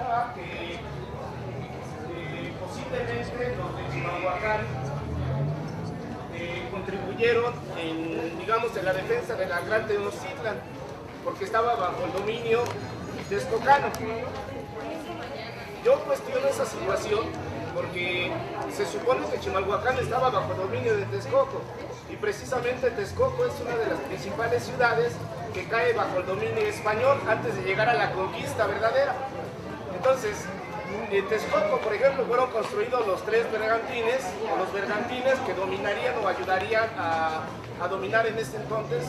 mencionaba que posiblemente los de Chimalhuacán contribuyeron en, digamos, en la defensa de la Gran Tenochtitlan, porque estaba bajo el dominio texcocano. Yo cuestiono esa situación porque se supone que Chimalhuacán estaba bajo el dominio de Texcoco, y precisamente Texcoco es una de las principales ciudades que cae bajo el dominio español antes de llegar a la conquista verdadera. Entonces, en Texcoco, por ejemplo, fueron construidos los tres bergantines, los bergantines que dominarían o ayudarían a dominar en este entonces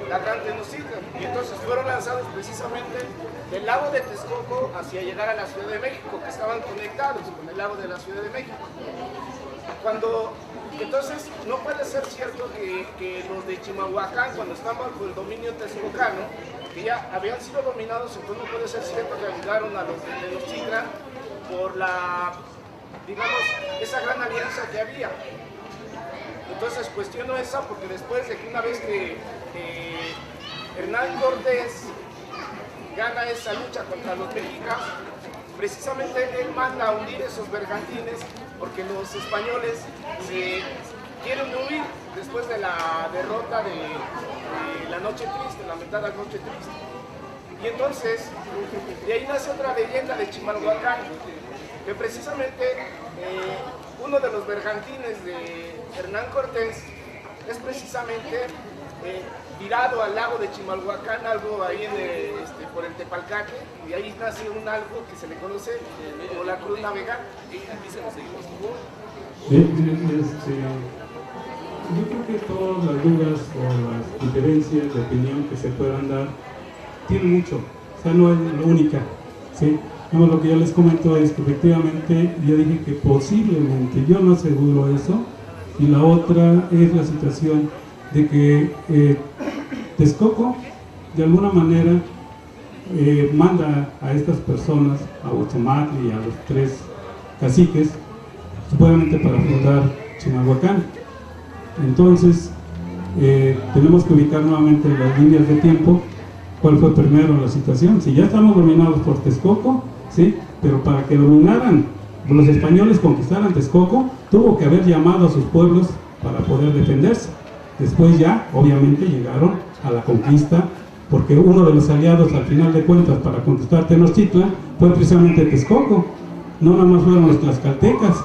la Gran Tenochtitlan. Y entonces fueron lanzados precisamente del lago de Texcoco hacia llegar a la Ciudad de México, que estaban conectados con el lago de la Ciudad de México. Entonces, no puede ser cierto que los de Chimalhuacán, cuando estaban bajo el dominio texcocano, que ya habían sido dominados, entonces no puede ser cierto que ayudaron a los de Tenochtitlan por digamos, esa gran alianza que había. Entonces cuestiono esa porque después de que una vez que Hernán Cortés gana esa lucha contra los mexicas, precisamente él manda a hundir esos bergantines porque los españoles se quieren huir después de la derrota de la Noche Triste, la lamentada Noche Triste. Y entonces, de ahí nace otra leyenda de Chimalhuacán, que precisamente uno de los bergantines de Hernán Cortés es precisamente tirado al lago de Chimalhuacán, algo ahí por el Tepalcaque, y ahí nace un algo que se le conoce como la Cruz Navegante. Y aquí se lo seguimos. Yo creo que todas las dudas o las diferencias de opinión que se puedan dar tienen mucho, o sea, no es la única, ¿sí? No, lo que yo les comento es que efectivamente yo dije que posiblemente, yo no aseguro eso, y la otra es la situación de que Texcoco de alguna manera manda a estas personas, a Huitzomochtli y a los tres caciques, supuestamente para fundar Chimalhuacán. Entonces, tenemos que ubicar nuevamente las líneas de tiempo, cuál fue primero la situación. Si ya estamos dominados por Texcoco, ¿sí? Pero para que dominaran, los españoles conquistaran Texcoco, tuvo que haber llamado a sus pueblos para poder defenderse. Después ya, obviamente, llegaron a la conquista, porque uno de los aliados, al final de cuentas, para conquistar Tenochtitlan, fue precisamente Texcoco. No nada más fueron los tlaxcaltecas,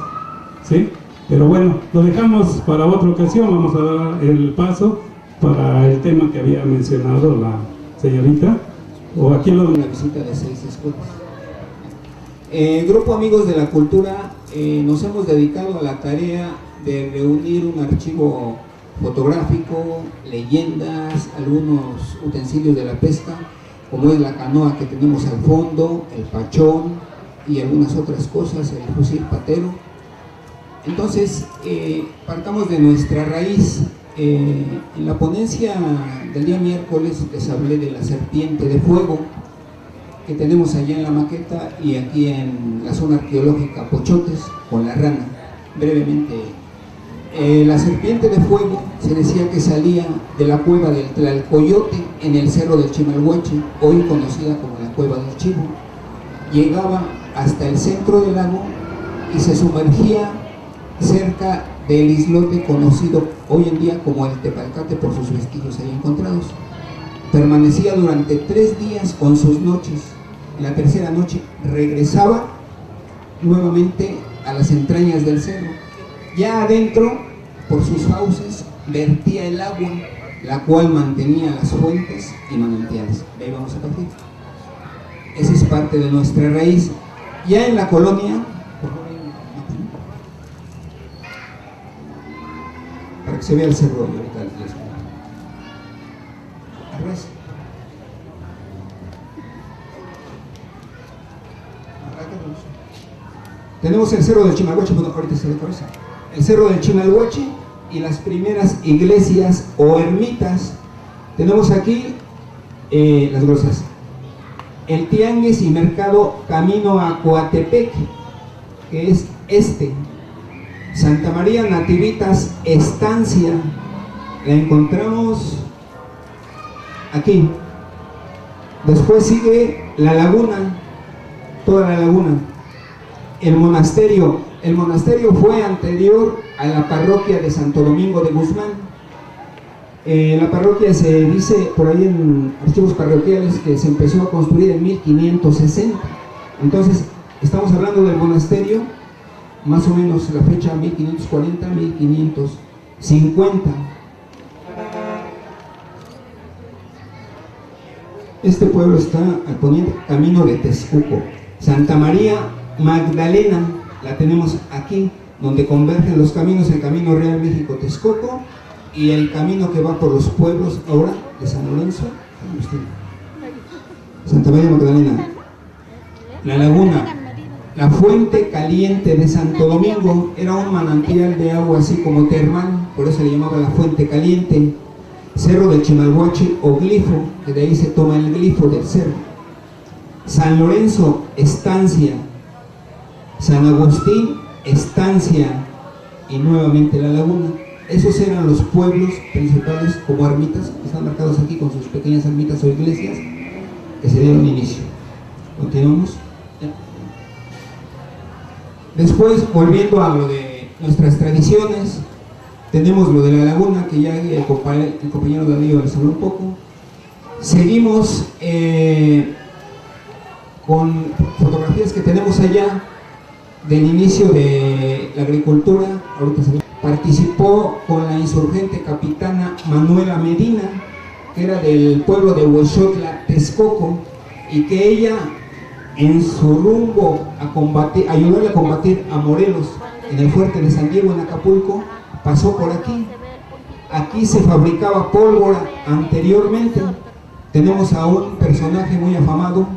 ¿sí? Pero bueno, lo dejamos para otra ocasión. Vamos a dar el paso para el tema que había mencionado la señorita, o aquí lo de una visita de 6 escuelas. Grupo Amigos de la Cultura, nos hemos dedicado a la tarea de reunir un archivo fotográfico, leyendas, algunos utensilios de la pesca, como es la canoa que tenemos al fondo, el pachón y algunas otras cosas, el fusil patero. Entonces, partamos de nuestra raíz. En la ponencia del día miércoles les hablé de la serpiente de fuego que tenemos allá en la maqueta y aquí en la zona arqueológica Pochotes con la rana. Brevemente, la serpiente de fuego se decía que salía de la cueva del Tlalcoyote en el cerro del Chimalhuache, hoy conocida como la Cueva del Chivo. Llegaba hasta el centro del lago y se sumergía cerca del islote conocido hoy en día como el Tepalcate por sus vestigios ahí encontrados. Permanecía durante 3 días con sus noches. La tercera noche regresaba nuevamente a las entrañas del cerro. Ya adentro, por sus fauces, vertía el agua, la cual mantenía las fuentes y manantiales. De ahí vamos a partir. Esa es parte de nuestra raíz. Ya en la colonia, para que se vea el cerro ahorita les arrasa. Tenemos el cerro del Chimalhuache, bueno, ahorita se ve por eso. El cerro del Chimalhuache y las primeras iglesias o ermitas. Tenemos aquí las grosas. El tianguis y mercado camino a Coatepec, que es Santa María Nativitas Estancia, la encontramos aquí. Después sigue la laguna, toda la laguna. El monasterio fue anterior a la parroquia de Santo Domingo de Guzmán. La parroquia se dice por ahí en archivos parroquiales que se empezó a construir en 1560. Entonces, estamos hablando del monasterio, más o menos la fecha 1540-1550. Este pueblo está al poniente, camino de Texcoco. Santa María Magdalena la tenemos aquí, donde convergen los caminos, el camino Real México-Texcoco y el camino que va por los pueblos ahora de San Lorenzo, Santa María Magdalena. La laguna, la fuente caliente de Santo Domingo, era un manantial de agua así como termal, por eso le llamaba la fuente caliente. Cerro del Chimalhuache o glifo, que de ahí se toma el glifo del cerro. San Lorenzo, estancia. San Agustín, estancia. Y nuevamente la laguna. Esos eran los pueblos principales como ermitas, que están marcados aquí con sus pequeñas ermitas o iglesias, que se dieron inicio. Continuamos. Después, volviendo a lo de nuestras tradiciones, tenemos lo de la laguna, que ya el compañero Darío les habló un poco. Seguimos con fotografías que tenemos allá del inicio de la agricultura. Ahorita participó con la insurgente capitana Manuela Medina, que era del pueblo de Huexotla, Texcoco, y que ella, en su rumbo a combatir, ayudarle a combatir a Morelos en el fuerte de San Diego en Acapulco, pasó por aquí. Aquí se fabricaba pólvora anteriormente. Tenemos a un personaje muy afamado,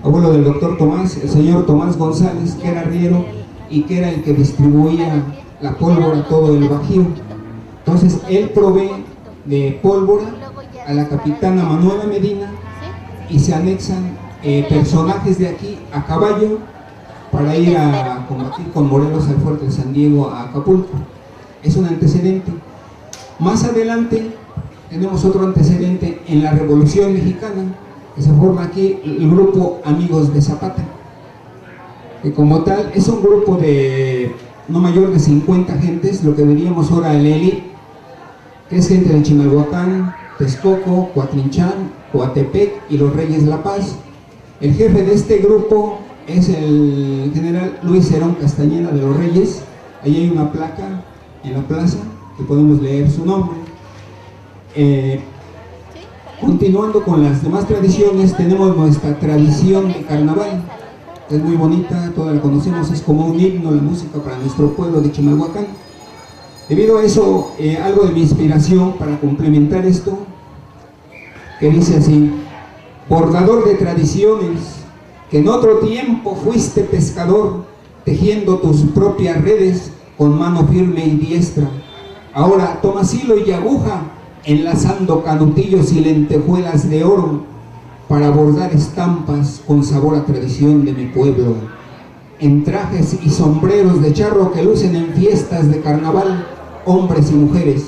abuelo del doctor Tomás, el señor Tomás González, que era arriero y que era el que distribuía la pólvora a todo el Bajío. Entonces él provee de pólvora a la capitana Manuela Medina y se anexan personajes de aquí a caballo para ir a combatir con Morelos al fuerte de San Diego a Acapulco. Es un antecedente. Más adelante tenemos otro antecedente en la Revolución Mexicana, que se forma aquí el grupo Amigos de Zapata, que como tal es un grupo de no mayor de 50 gentes, lo que diríamos ahora el ELI, que es gente de Chimalhuacán, Texcoco, Coatrinchán, Coatepec y los Reyes La Paz. El jefe de este grupo es el general Luis Herón Castañeda de los Reyes. Ahí hay una placa en la plaza que podemos leer su nombre. Continuando con las demás tradiciones, tenemos nuestra tradición de carnaval, que es muy bonita, toda la conocemos, es como un himno la música para nuestro pueblo de Chimalhuacán. Debido a eso, algo de mi inspiración para complementar esto, que dice así: bordador de tradiciones, que en otro tiempo fuiste pescador, tejiendo tus propias redes con mano firme y diestra. Ahora tomas hilo y aguja, enlazando canutillos y lentejuelas de oro, para bordar estampas con sabor a tradición de mi pueblo. En trajes y sombreros de charro que lucen en fiestas de carnaval, hombres y mujeres,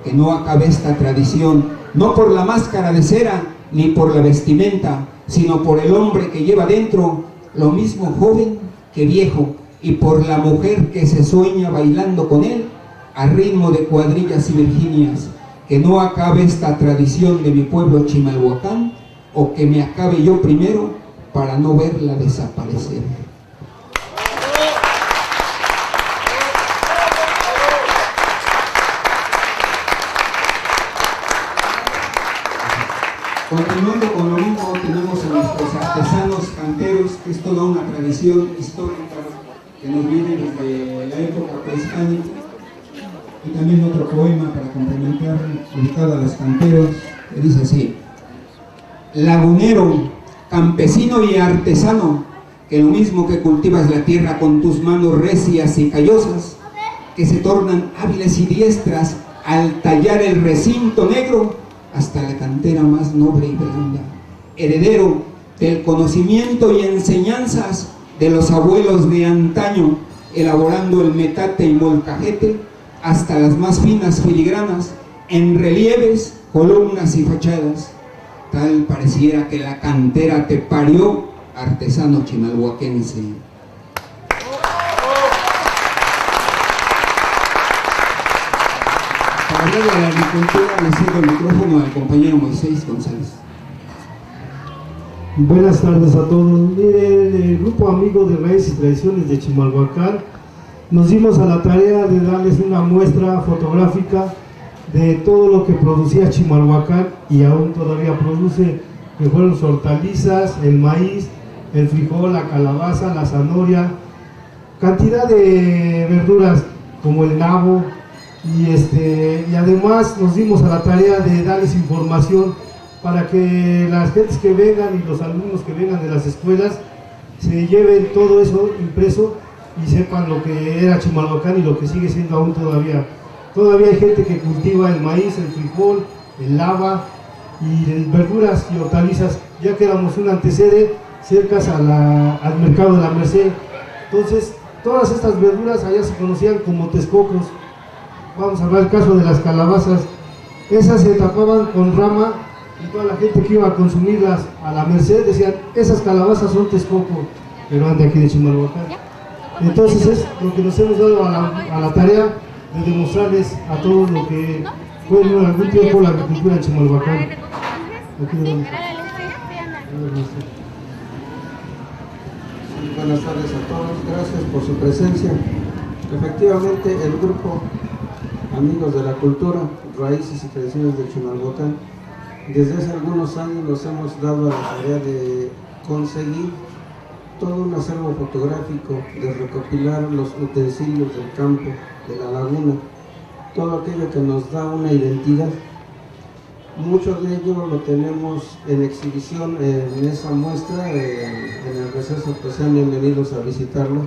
que no acabe esta tradición, no por la máscara de cera, ni por la vestimenta, sino por el hombre que lleva dentro, lo mismo joven que viejo, y por la mujer que se sueña bailando con él, a ritmo de cuadrillas y virginias. Que no acabe esta tradición de mi pueblo Chimalhuacán, o que me acabe yo primero para no verla desaparecer. Continuando con lo mismo, tenemos a nuestros artesanos canteros, que es toda una tradición histórica que nos viene desde la época prehispánica. Y también otro poema para complementar, dedicado a los canteros, que dice así: lagunero, campesino y artesano, que lo mismo que cultivas la tierra con tus manos recias y callosas, que se tornan hábiles y diestras al tallar el recinto negro hasta la cantera más noble y blanda, heredero del conocimiento y enseñanzas de los abuelos de antaño, elaborando el metate y molcajete hasta las más finas filigranas, en relieves, columnas y fachadas. Tal pareciera que la cantera te parió artesano chimalhuacense. Para hablar de la agricultura, le cedo el micrófono al compañero Moisés González. Buenas tardes a todos. Miren, el grupo amigo de Raíces y Tradiciones de Chimalhuacán nos dimos a la tarea de darles una muestra fotográfica de todo lo que producía Chimalhuacán y aún todavía produce, que fueron sus hortalizas, el maíz, el frijol, la calabaza, la zanahoria, cantidad de verduras como el nabo, y además nos dimos a la tarea de darles información para que las gentes que vengan y los alumnos que vengan de las escuelas se lleven todo eso impreso y sepan lo que era Chimalhuacán y lo que sigue siendo aún todavía. Todavía hay gente que cultiva el maíz, el frijol, el haba y verduras y hortalizas, ya que éramos un antecede cerca al mercado de la Merced. Entonces, todas estas verduras allá se conocían como tezcocos. Vamos a hablar del caso de las calabazas. Esas se tapaban con rama y toda la gente que iba a consumirlas a la Merced decían, esas calabazas son tezcoco, pero eran de aquí de Chimalhuacán. Entonces es lo que nos hemos dado a la tarea de demostrarles a todos lo que fue en algún tiempo la agricultura en Chimalhuacán. Buenas tardes a todos, gracias por su presencia. Efectivamente, el grupo Amigos de la Cultura, Raíces y Tradiciones de Chimalhuacán, desde hace algunos años nos hemos dado a la tarea de conseguir todo un acervo fotográfico, de recopilar los utensilios del campo, de la laguna, todo aquello que nos da una identidad. Mucho de ello lo tenemos en exhibición en esa muestra, en el receso, pues sean bienvenidos a visitarlo.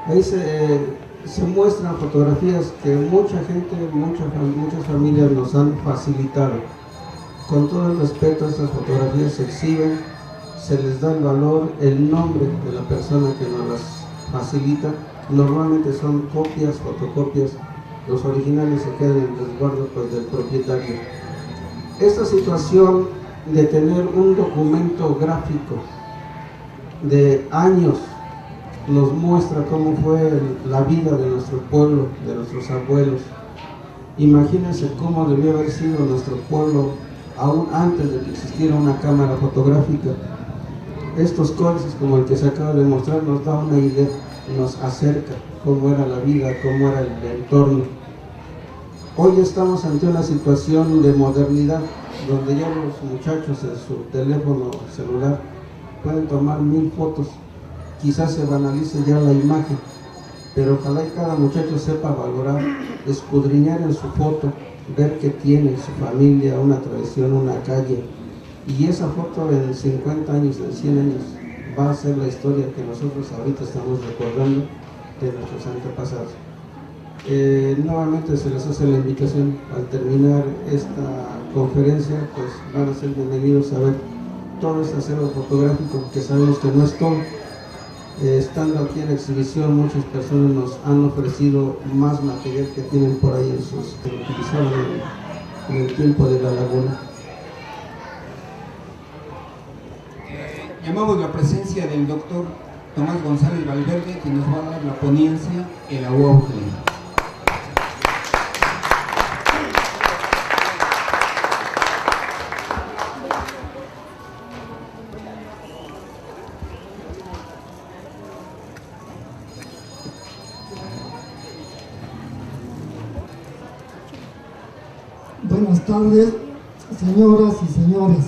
Ahí se muestran fotografías que mucha gente, muchas familias nos han facilitado. Con todo el respeto, estas fotografías se exhiben, se les da el valor, el nombre de la persona que nos las facilita. Normalmente son copias, fotocopias, los originales se quedan en el resguardo pues, del propietario. Esta situación de tener un documento gráfico de años nos muestra cómo fue la vida de nuestro pueblo, de nuestros abuelos. Imagínense cómo debió haber sido nuestro pueblo aún antes de que existiera una cámara fotográfica. Estos códices como el que se acaba de mostrar nos da una idea, nos acerca cómo era la vida, cómo era el entorno. Hoy estamos ante una situación de modernidad donde ya los muchachos en su teléfono celular pueden tomar 1000 fotos. Quizás se banalice ya la imagen, pero ojalá y cada muchacho sepa valorar, escudriñar en su foto, ver que tiene su familia, una tradición, una calle, y esa foto en 50 años, en 100 años, va a ser la historia que nosotros ahorita estamos recordando de nuestros antepasados. Nuevamente se les hace la invitación al terminar esta conferencia, pues van a ser bienvenidos a ver todo este acervo fotográfico, que sabemos que no es todo. Estando aquí en exhibición, muchas personas nos han ofrecido más material que tienen por ahí en sus que utilizaban en el tiempo de la laguna. Llamamos la presencia del doctor Tomás González Valverde, que nos va a dar la ponencia El Ahuautle. Buenas tardes, señoras y señores.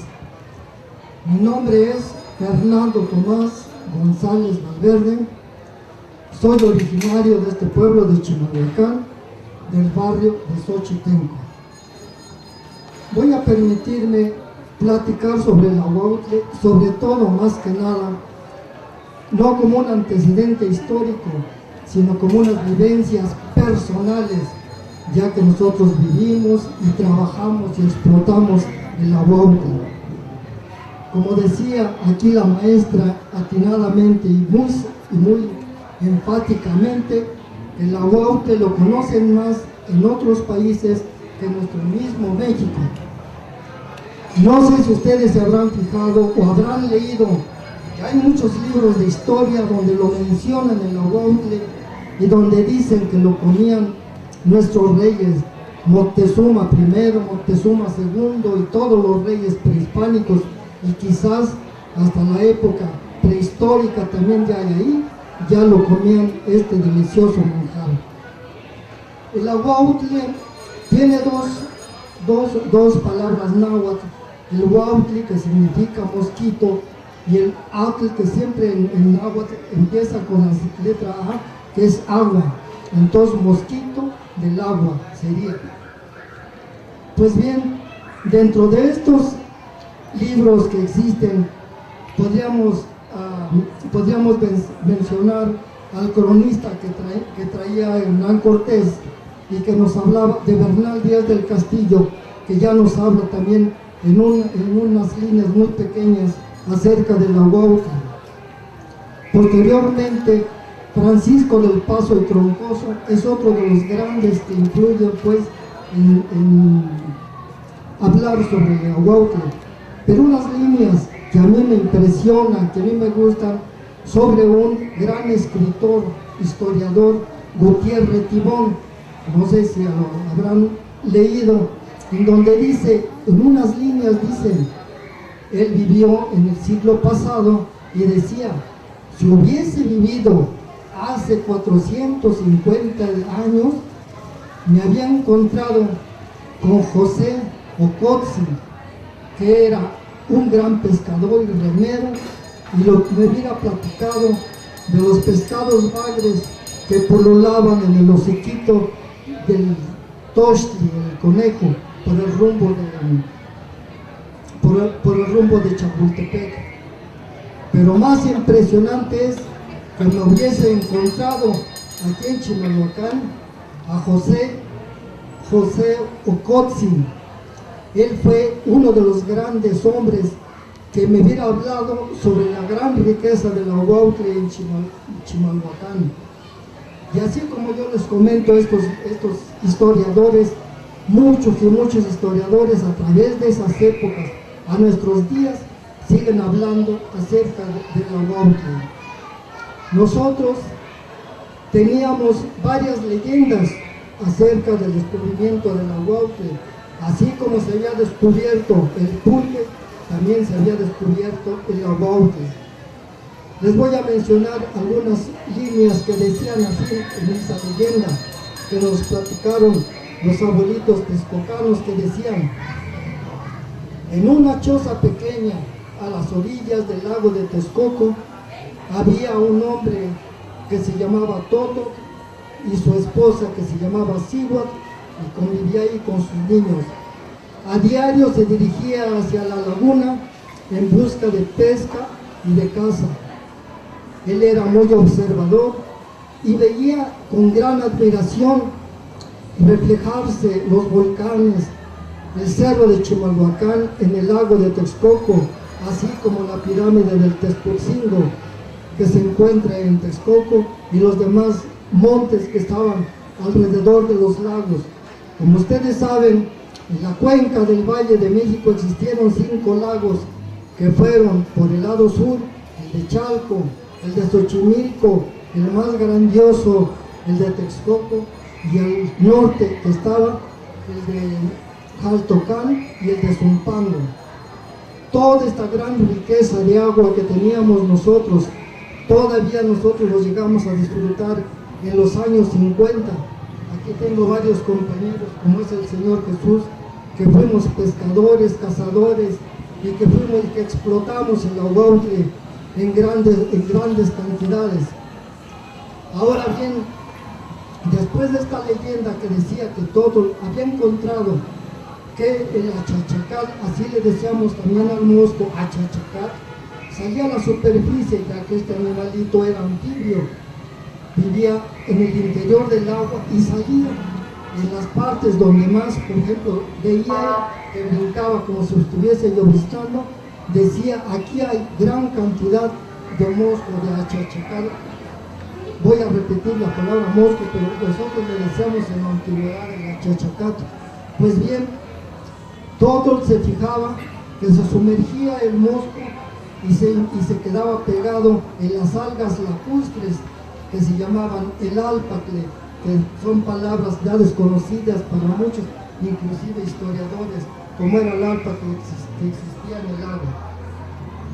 Mi nombre es Fernando Tomás González Valverde. Soy originario de este pueblo de Chimalhuacán, del barrio de Xochitenco. Voy a permitirme platicar sobre el ahuautle, sobre todo, más que nada, no como un antecedente histórico, sino como unas vivencias personales, ya que nosotros vivimos y trabajamos y explotamos el ahuautle. Como decía aquí la maestra atinadamente y muy enfáticamente, el ahuautle lo conocen más en otros países que en nuestro mismo México. No sé si ustedes se habrán fijado o habrán leído que hay muchos libros de historia donde lo mencionan el aguautle y donde dicen que lo comían nuestros reyes, Moctezuma I, Moctezuma II y todos los reyes prehispánicos, y quizás hasta la época prehistórica también ya hay ahí, ya lo comían este delicioso manjar. El aguautle tiene dos palabras náhuatl, el huautli, que significa mosquito, y el atl, que siempre en náhuatl empieza con la letra A, que es agua. Entonces mosquito del agua sería. Pues bien, dentro de estos libros que existen, podríamos mencionar al cronista que traía Hernán Cortés y que nos hablaba de Bernal Díaz del Castillo, que ya nos habla también en unas líneas muy pequeñas acerca del aguautle. Posteriormente, Francisco del Paso y Troncoso es otro de los grandes que influyen pues en hablar sobre el aguautle, pero unas líneas que a mí me impresionan, que a mí me gustan, sobre un gran escritor, historiador, Gutiérrez Tibón, no sé si lo habrán leído, en donde dice, en unas líneas dice, él vivió en el siglo pasado y decía, si hubiese vivido hace 450 años, me había encontrado con José Ocotzin, que era un gran pescador y remero, y me hubiera platicado de los pescados bagres que polulaban en el hociquito del Tochtli, el conejo, por el rumbo de Chapultepec. Pero más impresionante es que me hubiese encontrado aquí en Chimalhuacán a José Ocotzin. Él fue uno de los grandes hombres que me hubiera hablado sobre la gran riqueza del aguautle en Chimalhuacán. Y así como yo les comento, estos historiadores, muchos y muchos historiadores a través de esas épocas a nuestros días siguen hablando acerca del aguautle. Nosotros teníamos varias leyendas acerca del descubrimiento del aguautle. Así como se había descubierto el pulque, también se había descubierto el aguautle. Les voy a mencionar algunas líneas que decían así en esa leyenda, que nos platicaron los abuelitos texcocanos, que decían: en una choza pequeña a las orillas del lago de Texcoco había un hombre que se llamaba Toto y su esposa que se llamaba Cihuatl, y convivía ahí con sus niños. A diario se dirigía hacia la laguna en busca de pesca y de caza. Él era muy observador y veía con gran admiración reflejarse los volcanes, el cerro de Chimalhuacán en el lago de Texcoco, así como la pirámide del Texcocingo que se encuentra en Texcoco y los demás montes que estaban alrededor de los lagos. Como ustedes saben, en la cuenca del Valle de México existieron 5 lagos que fueron por el lado sur, el de Chalco, el de Xochimilco, el más grandioso, el de Texcoco, y al norte que estaba el de Jaltocán y el de Zumpango. Toda esta gran riqueza de agua que teníamos nosotros, todavía nosotros lo llegamos a disfrutar en los años 50. Aquí tengo varios compañeros, como es el Señor Jesús, que fuimos pescadores, cazadores, y que explotamos el aguautle en grandes cantidades. Ahora bien, después de esta leyenda que decía que todo había encontrado que el achachacal, así le decíamos también al mosco, achachacal, salía a la superficie, ya que este animalito era anfibio, vivía en el interior del agua y salía en las partes donde más, por ejemplo, veía que brincaba como si estuviese lloviznando, decía: aquí hay gran cantidad de mosco, de achachacal. Voy a repetir la palabra mosco, pero nosotros le decíamos en la antigüedad el achachacal. Pues bien, todo se fijaba que se sumergía el mosco y se quedaba pegado en las algas lacustres que se llamaban el álpacle, que son palabras ya desconocidas para muchos, inclusive historiadores, como era el álpacle que existía en el agua.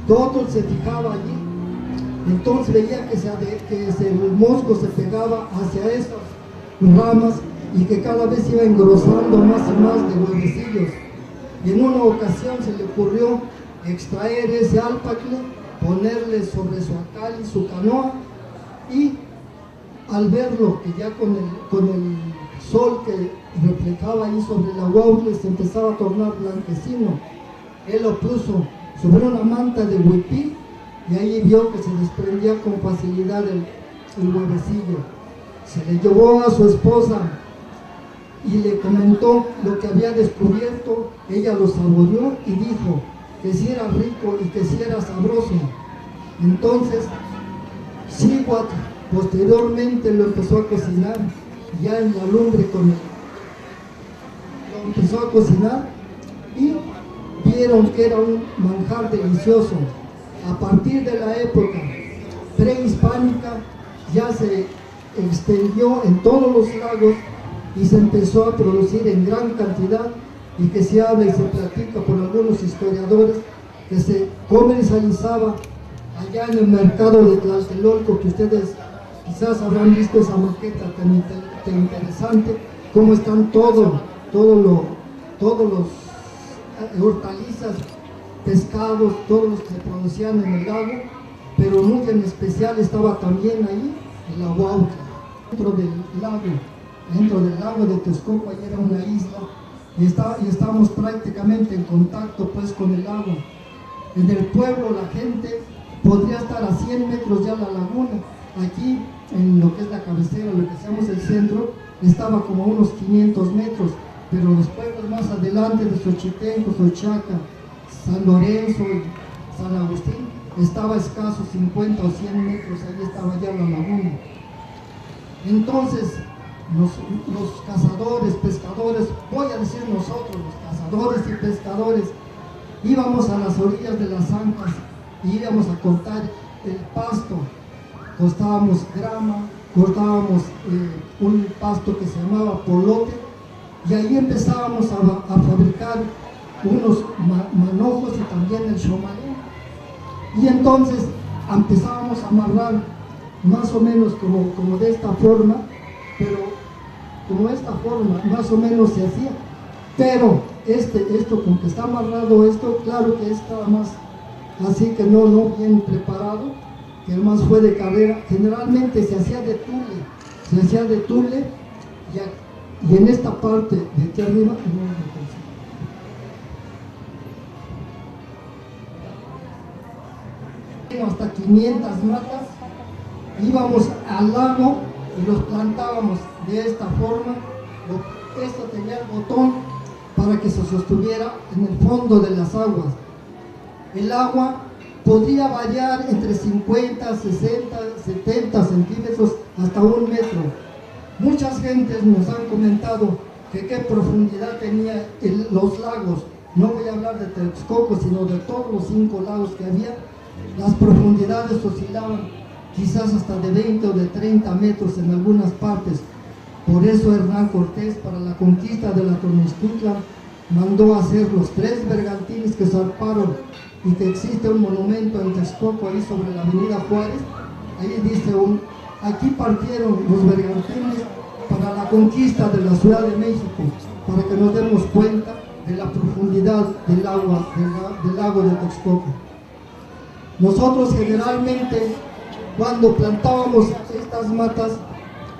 Todo se fijaba allí, entonces veía que el mosco se pegaba hacia esas ramas y que cada vez iba engrosando más y más de huevecillos. Y en una ocasión se le ocurrió extraer ese álpacle, ponerle sobre su acal y su canoa, y al verlo que ya con el sol que reflejaba ahí sobre el aguaule se empezaba a tornar blanquecino, él lo puso sobre una manta de huipí y ahí vio que se desprendía con facilidad el huevecillo. Se le llevó a su esposa y le comentó lo que había descubierto. Ella lo saboreó y dijo que si era rico y que si era sabroso. Entonces Cihuatl posteriormente lo empezó a cocinar ya en la lumbre lo empezó a cocinar y vieron que era un manjar delicioso. A partir de la época prehispánica ya se extendió en todos los lagos y se empezó a producir en gran cantidad, y que se habla y se platica por algunos historiadores que se comercializaba allá en el mercado de Tlatelolco, que ustedes quizás habrán visto esa maqueta tan interesante, cómo están todos los hortalizas, pescados, todos los que se producían en el lago, pero muy en especial estaba también ahí el aguautla. Dentro del lago de Texcoco, ahí era una isla, y estábamos prácticamente en contacto pues con el agua. En el pueblo la gente podría estar a 100 metros ya la laguna. Aquí, en lo que es la cabecera, lo que llamamos el centro, estaba como a unos 500 metros, pero los pueblos más adelante de Xochitenco, Xochaca, San Lorenzo y San Agustín, estaba a escasos 50 o 100 metros, ahí estaba ya la laguna. Entonces, los cazadores, pescadores, voy a decir nosotros, los cazadores y pescadores, íbamos a las orillas de las zanjas y íbamos a cortar el pasto, cortábamos grama, cortábamos un pasto que se llamaba polote, y ahí empezábamos a fabricar unos manojos y también el chomalé. Y entonces empezábamos a amarrar más o menos como de esta forma, pero como esta forma más o menos se hacía, pero esto con que está amarrado esto, claro que está más así, que no bien preparado, que más fue de carrera. Generalmente se hacía de tule, y en esta parte de aquí arriba hasta 500 matas, íbamos al lago y los plantábamos de esta forma. Esto tenía el botón para que se sostuviera en el fondo de las aguas. El agua podría variar entre 50, 60, 70 centímetros hasta 1 metro. Muchas gentes nos han comentado que qué profundidad tenía los lagos. No voy a hablar de Texcoco, sino de todos los 5 lagos que había. Las profundidades oscilaban quizás hasta de 20 o de 30 metros en algunas partes. Por eso Hernán Cortés, para la conquista de la Tonextitlan, mandó hacer los 3 bergantines que zarparon, y que existe un monumento en Texcoco ahí sobre la avenida Juárez. Ahí dice aquí partieron los bergantines para la conquista de la Ciudad de México, para que nos demos cuenta de la profundidad del agua del lago de Texcoco. Nosotros generalmente, cuando plantábamos estas matas,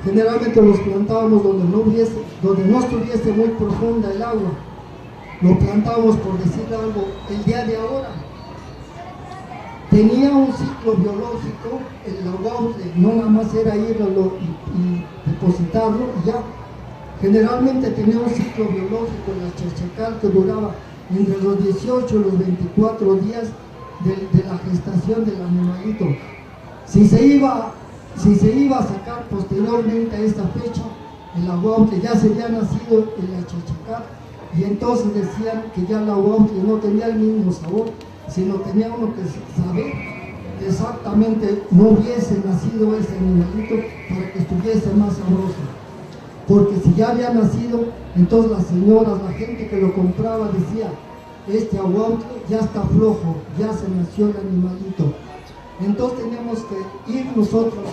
generalmente los plantábamos donde no estuviese muy profunda el agua. Lo plantábamos, por decir algo, el día de ahora. Tenía un ciclo biológico, el aguautle, no nada más era irlo y depositarlo y ya. Generalmente tenía un ciclo biológico, la chachacal, que duraba entre los 18 y los 24 días de la gestación del animalito. Si se iba a sacar posteriormente a esta fecha, el aguautle ya se había nacido en la chachacal, y entonces decían que ya el aguautle no tenía el mismo sabor sino tenía uno que saber exactamente no hubiese nacido ese animalito para que estuviese más sabroso. Porque si ya había nacido, entonces las señoras, la gente que lo compraba decía, este aguautle ya está flojo, ya se nació el animalito. Entonces teníamos que ir nosotros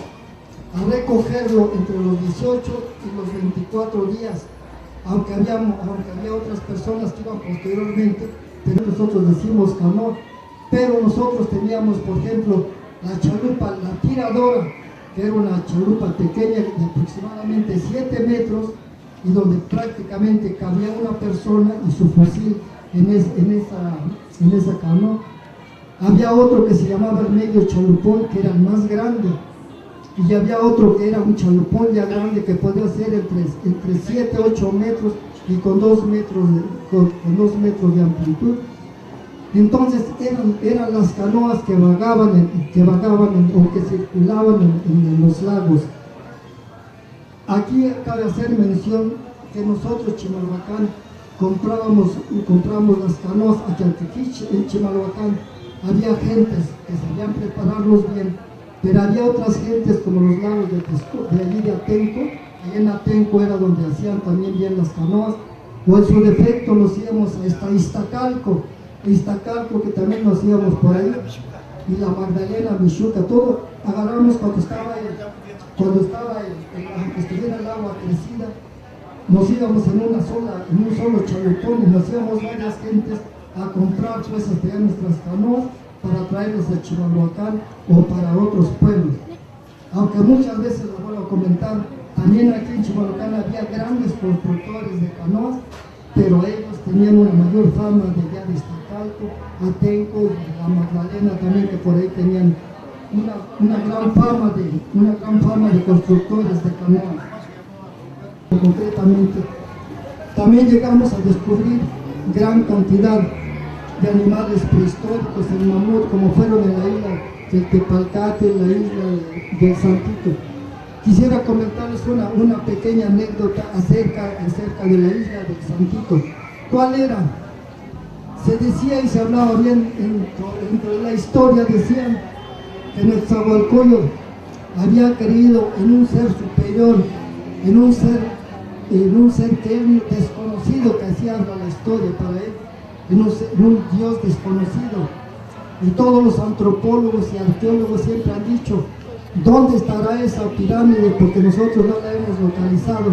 a recogerlo entre los 18 y los 24 días, aunque había otras personas que iban posteriormente, pero nosotros decimos canoa. Pero nosotros teníamos, por ejemplo, la chalupa, la tiradora, que era una chalupa pequeña de aproximadamente 7 metros y donde prácticamente cabía una persona y su fusil en esa canoa. Había otro que se llamaba el medio chalupón, que era el más grande, y había otro que era un chalupón ya grande que podía ser entre 7 8 metros y con 2 metros de amplitud. Entonces eran las canoas que vagaban o que circulaban en los lagos. Aquí cabe hacer mención que nosotros, Chimalhuacán, compramos las canoas a Chaltequich. En Chimalhuacán había gentes que sabían prepararlos bien, pero había otras gentes como los lagos de allí de Atenco. Allí en Atenco era donde hacían también bien las canoas, o en su defecto nos íbamos hasta Iztacalco, que también nos íbamos por ahí, y la Magdalena, Michuca, todo agarramos cuando estuviera el agua crecida, nos íbamos en un solo chalupón y nos íbamos varias gentes a comprar pues hasta nuestras canoas para traerlas a Chimalhuacán o para otros pueblos. Aunque muchas veces, lo vuelvo a comentar, también aquí en Chimalhuacán había grandes constructores de canoas, pero ellos tenían una mayor fama de ya de Iztacalco, Atenco y la Magdalena también, que por ahí tenían una gran fama de constructores de canoas. Concretamente, también llegamos a descubrir gran cantidad de animales prehistóricos, el mamut, como fueron en la isla del Tepalcate, en la isla del Santito. Quisiera comentarles una pequeña anécdota acerca de la isla del Santito. ¿Cuál era? Se decía y se hablaba bien dentro de la historia, decían que Netzahualcóyotl había creído en un ser superior, en un ser que él desconocido, que así habla la historia para él, en un Dios desconocido. Y todos los antropólogos y arqueólogos siempre han dicho, ¿dónde estará esa pirámide? Porque nosotros no la hemos localizado.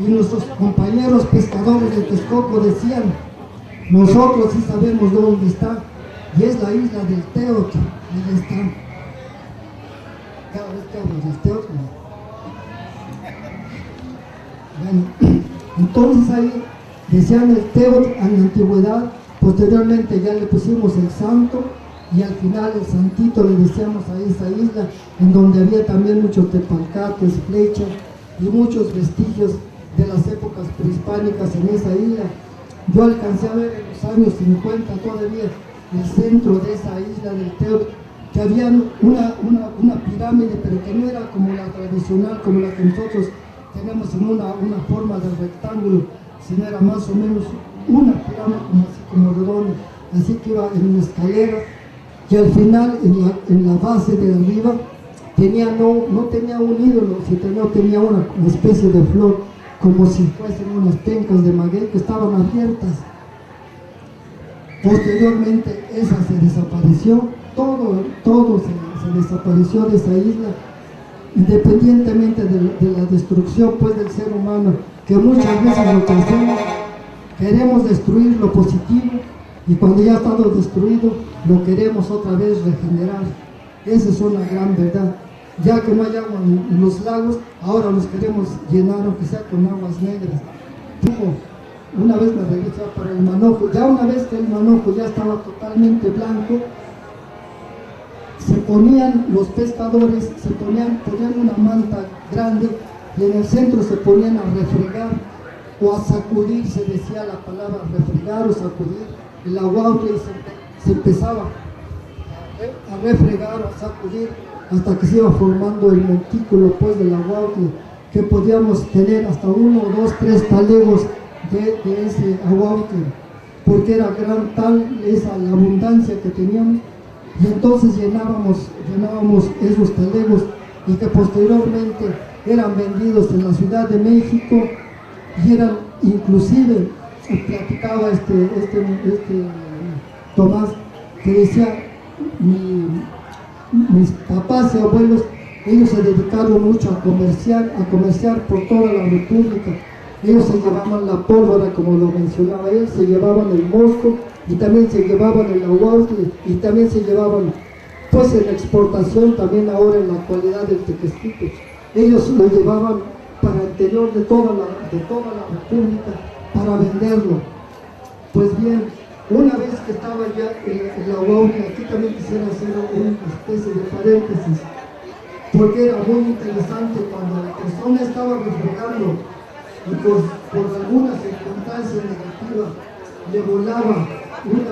Y nuestros compañeros pescadores de Texcoco decían, nosotros sí sabemos dónde está, y es la isla del Teotl. Ahí está. Cada vez que hablo del Teotl. Bueno, entonces ahí decían el Teotl en la antigüedad. Posteriormente ya le pusimos el santo, y al final el Santito le decíamos a esa isla, en donde había también muchos tepalcates, flechas y muchos vestigios de las épocas prehispánicas en esa isla. Yo alcancé a ver en los años 50 todavía el centro de esa isla del Teotl, que había una pirámide, pero que no era como la tradicional, como la que nosotros tenemos en una forma de rectángulo, sino era más o menos una pirámide como redonda, así que iba en una escalera, que al final en la base de arriba no tenía un ídolo, sino tenía una especie de flor, como si fuesen unas pencas de maguey que estaban abiertas. Posteriormente esa se desapareció, todo se desapareció de esa isla, independientemente de la destrucción pues del ser humano, que muchas veces lo que hacemos, queremos destruir lo positivo, y cuando ya ha estado destruido, lo queremos otra vez regenerar. Esa es una gran verdad. Ya que no hay agua en los lagos, ahora los queremos llenar, aunque sea con aguas negras. Una vez me regresé para el manojo, ya una vez que el manojo ya estaba totalmente blanco, se ponían los pescadores, ponían una manta grande, y en el centro se ponían a refregar o a sacudir, se decía la palabra refregar o sacudir, el aguautle, y se empezaba a refregar o a sacudir hasta que se iba formando el montículo pues del aguautle, que podíamos tener hasta 1, 2, 3 talegos de ese aguautle. porque era gran tal la abundancia que teníamos, y entonces llenábamos esos talegos, y que posteriormente eran vendidos en la Ciudad de México, y eran inclusive, platicaba este Tomás, que decía, mis papás y abuelos, ellos se dedicaron mucho a comerciar por toda la República. Ellos se llevaban la pólvora, como lo mencionaba él, se llevaban el mosco, y también se llevaban el aguautle, y también se llevaban, pues en exportación, también ahora en la actualidad del tequesquite. Ellos lo llevaban para el interior de toda la República, para venderlo. Pues bien, una vez que estaba ya el aguautle, aquí también quisiera hacer una especie de paréntesis, porque era muy interesante cuando la persona estaba reflejando y por alguna circunstancia negativa le volaba un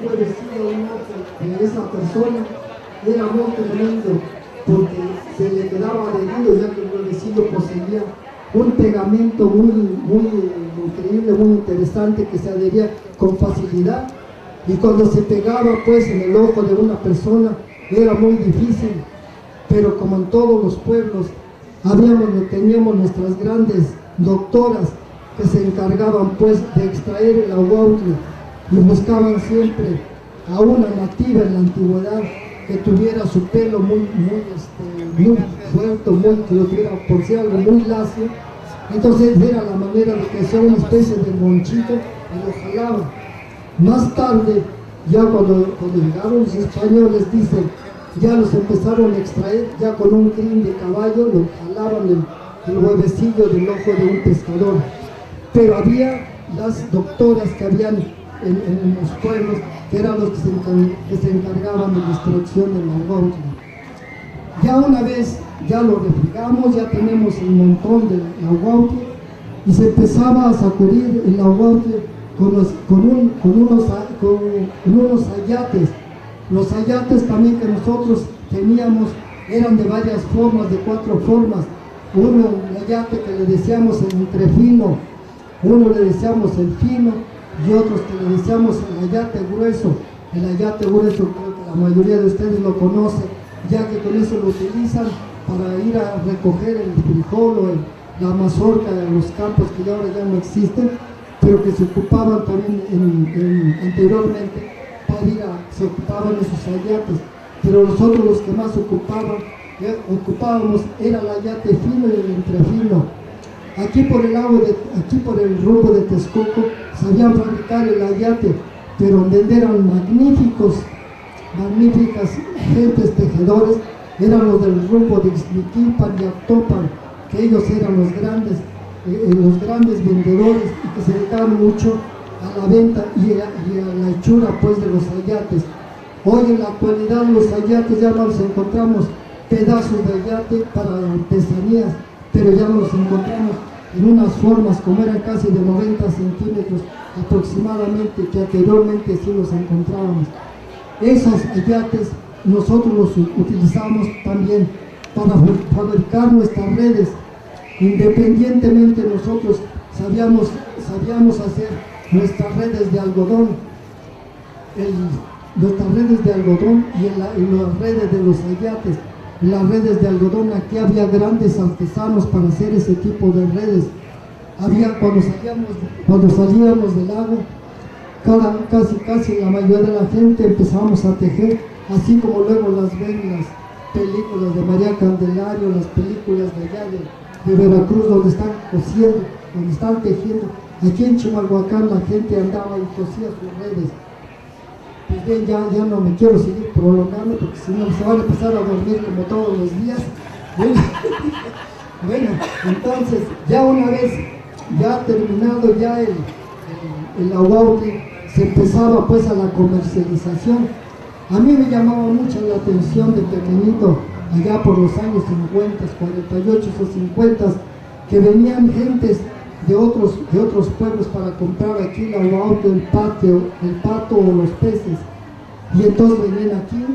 huevecillo a un ojo de esa persona, era muy tremendo, porque se le quedaba adherido, ya que el huevecillo poseía un pegamento muy increíble, muy interesante, que se adhería con facilidad, y cuando se pegaba pues en el ojo de una persona era muy difícil. Pero como en todos los pueblos teníamos nuestras grandes doctoras que se encargaban pues de extraer el aguautle, y buscaban siempre a una nativa en la antigüedad que tuviera su pelo muy suelto, que lo tuviera, por si algo, muy lacio. Entonces era la manera de que hacía una especie de monchito y lo jalaba. Más tarde, ya cuando llegaron los españoles, dicen, ya los empezaron a extraer, ya con un crin de caballo, lo jalaban el huevecillo del ojo de un pescador. Pero había las doctoras que habían en los pueblos, que eran los que se encargaban de la extracción del aguautle. Ya una vez, ya lo refregamos, ya tenemos el montón del aguautle, y se empezaba a sacudir el aguautle con unos ayates. Los ayates también que nosotros teníamos eran de varias formas, de 4 formas. Uno, el ayate que le decíamos el entrefino, uno le decíamos el fino, y otros que le decíamos el ayate grueso. El ayate grueso creo que la mayoría de ustedes lo conocen, ya que con eso lo utilizan para ir a recoger el frijol o la mazorca de los campos que ahora ya no existen, pero que se ocupaban también anteriormente. Se ocupaban esos ayates, pero nosotros los que más ocupábamos era el ayate fino y el entrefino. Aquí por el rumbo de Texcoco sabían fabricar el ayate, pero donde eran magníficas gentes tejedores, eran los del rumbo de Ixmiquilpan y Actopan, que ellos eran los grandes vendedores, y que se dedicaban mucho a la venta y a la hechura pues de los ayates. Hoy en la actualidad los ayates ya no los encontramos pedazos de ayate para artesanías, pero ya los encontramos en unas formas como eran casi de 90 centímetros aproximadamente, que anteriormente sí los encontrábamos. Esos ayates nosotros los utilizamos también para fabricar nuestras redes. Independientemente nosotros sabíamos hacer nuestras redes de algodón, y en las redes de los ayates. En las redes de algodón aquí había grandes artesanos para hacer ese tipo de redes. Cuando salíamos del lago, casi la mayoría de la gente empezábamos a tejer, así como luego las ven las películas de María Candelario, las películas de allá de Veracruz, donde están cosiendo, donde están tejiendo. Aquí en Chimalhuacán la gente andaba y cosía sus redes. Pues bien, ya no me quiero seguir prolongando, porque si no se van a empezar a dormir como todos los días. Bueno, entonces ya una vez ya terminado ya el aguautle, se empezaba pues a la comercialización. A mí me llamaba mucho la atención de pequeñito, allá por los años 50, 48 o 50, que venían gentes de otros pueblos para comprar aquí el aguautle, el pato o los peces. Y entonces venían aquí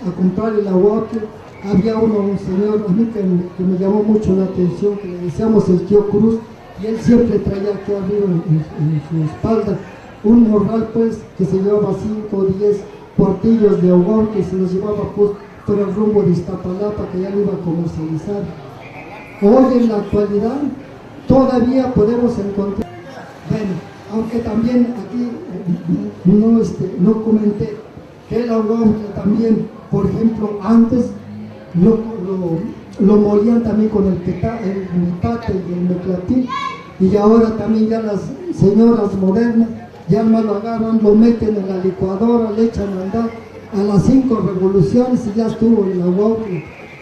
a comprar el aguautle. Había un señor a mí que me llamó mucho la atención, que le decíamos el tío Cruz, y él siempre traía aquí arriba en su espalda un morral pues que se llevaba 5 o 10 cuartillos de ahogado que se los llevaba pues por el rumbo de Iztapalapa, que ya lo iba a comercializar. Hoy en la actualidad todavía podemos encontrar, bueno, aunque también aquí no comenté que el ahogado también, por ejemplo, antes lo molían también con el metate y el meclatín, y ahora también ya las señoras modernas ya más lo agarran, lo meten en la licuadora, le echan a andar a las 5 revoluciones y ya estuvo el agua.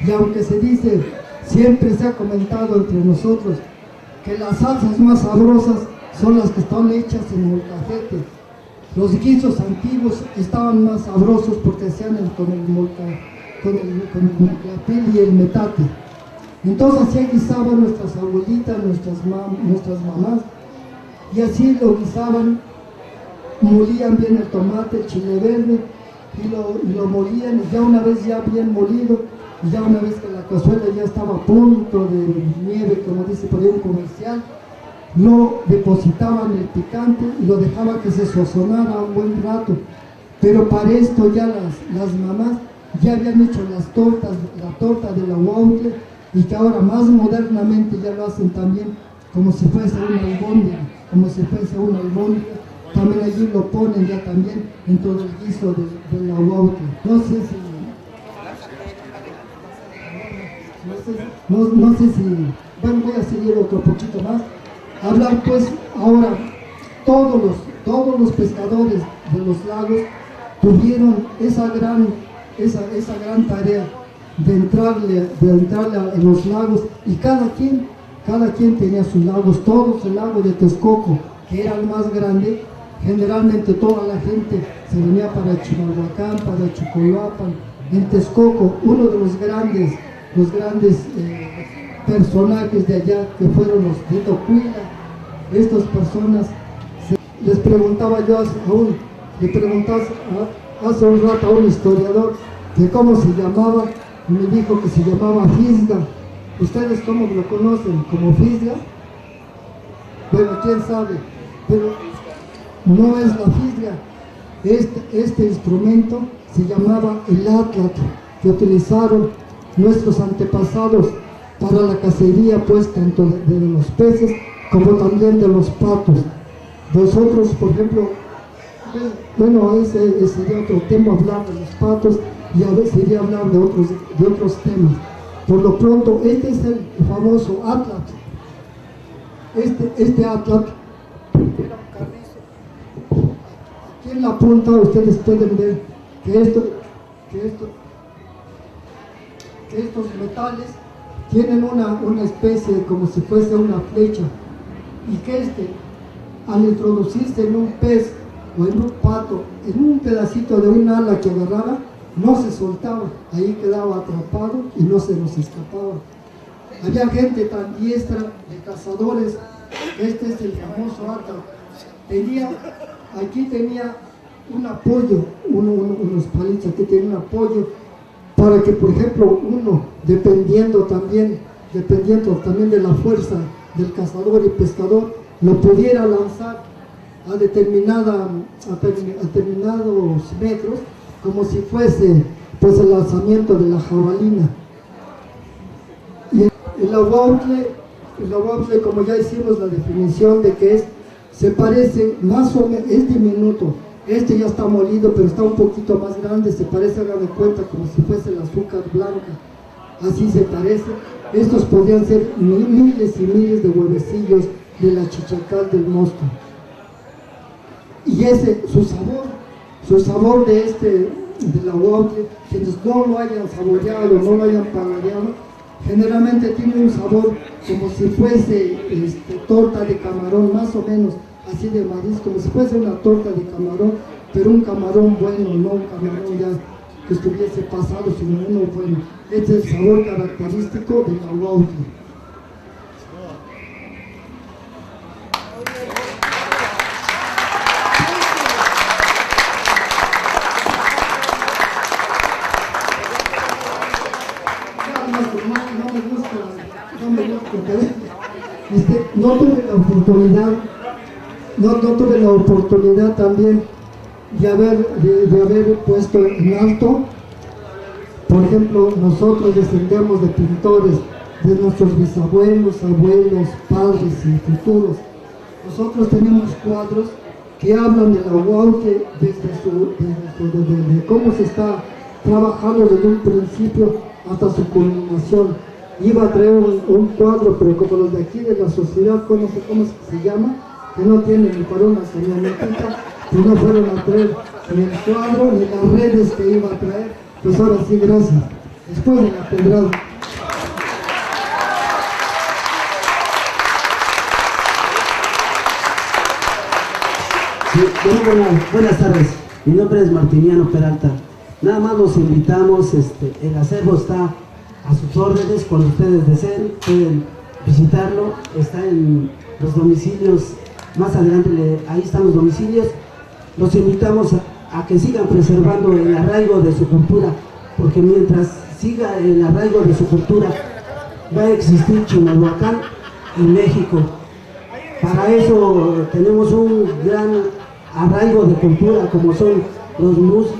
Y aunque se dice, siempre se ha comentado entre nosotros que las salsas más sabrosas son las que están hechas en molcajete. Los guisos antiguos estaban más sabrosos porque hacían con el meclatín y el metate. Entonces así guisaban nuestras abuelitas, nuestras mamás, y así lo guisaban, molían bien el tomate, el chile verde, y lo molían, y ya una vez ya bien molido, y ya una vez que la cazuela ya estaba a punto de nieve, como dice por ahí un comercial, lo depositaban el picante y lo dejaban que se sazonara un buen rato. Pero para esto ya las mamás ya habían hecho las tortas, la torta de la huautle, y que ahora más modernamente ya lo hacen también como si fuese una albóndiga, también allí lo ponen ya también en todo el guiso de la huautle. No sé si, bueno, voy a seguir otro poquito más. Hablar pues ahora, todos los pescadores de los lagos tuvieron esa gran tarea de entrarle a los lagos, y cada quien tenía sus lagos. Todos el lago de Texcoco, que era el más grande, generalmente toda la gente se venía para Chimalhuacán, para Chicoloapan. En Texcoco, uno de los grandes personajes de allá, que fueron los de Tocuila, estas personas, les preguntaba yo hace un rato a un historiador que cómo se llamaba, y me dijo que se llamaba Fisga. ¿Ustedes cómo lo conocen? ¿Como Fisga? Bueno, quién sabe, pero no es la Fisga. Este instrumento se llamaba el atlat, que utilizaron nuestros antepasados para la cacería, pues tanto de los peces como también de los patos. Vosotros, por ejemplo, bueno, ese sería otro tema, hablar de los patos, y a veces sería hablar de otros temas. Por lo pronto, este es el famoso atlat. Este atlat era un carrizo. Aquí en la punta ustedes pueden ver que estos metales tienen una especie como si fuese una flecha, y que al introducirse en un pez o en un pato, en un pedacito de un ala que agarraba, no se soltaba, ahí quedaba atrapado y no se nos escapaba. Había gente tan diestra de cazadores. Este es el famoso atlat. Aquí tenía un apoyo, unos palitos, aquí tenía un apoyo para que, por ejemplo, uno, dependiendo también de la fuerza del cazador y pescador, lo pudiera lanzar a determinados metros, como si fuese pues el lanzamiento de la jabalina. Y el ahuautle, como ya hicimos la definición de que se parece más o menos, es diminuto. Este ya está molido, pero está un poquito más grande, se parece, hagan de cuenta, como si fuese el azúcar blanca, así se parece. Estos podrían ser miles y miles de huevecillos de la chichacal del mosto. Y su sabor de la ahuautle, quienes no lo hayan saboreado, no lo hayan paladeado, generalmente tiene un sabor como si fuese torta de camarón, más o menos así de marisco, como si fuese una torta de camarón, pero un camarón bueno, no un camarón ya que estuviese pasado, sino uno bueno. Este es el sabor característico del ahuautle. No tuve la oportunidad no tuve la oportunidad también de haber puesto en alto. Por ejemplo, nosotros descendemos de pintores, de nuestros bisabuelos, abuelos, padres y futuros. Nosotros tenemos cuadros que hablan del aguaje desde cómo se está trabajando desde un principio hasta su culminación. Iba a traer un cuadro, pero como los de aquí de la sociedad, no sé cómo se llama, que no tienen ni para una camionetita, pues no fueron a traer ni el cuadro ni las redes que iba a traer. Pues ahora sí, gracias. Después de la pedrada. Sí, buenas tardes. Mi nombre es Martiniano Peralta. Nada más los invitamos, el acervo está a sus órdenes, cuando ustedes deseen, pueden visitarlo. Está en los domicilios, más adelante ahí están los domicilios. Los invitamos a que sigan preservando el arraigo de su cultura, porque mientras siga el arraigo de su cultura, va a existir Chimalhuacán y México. Para eso tenemos un gran arraigo de cultura, como son los músicos,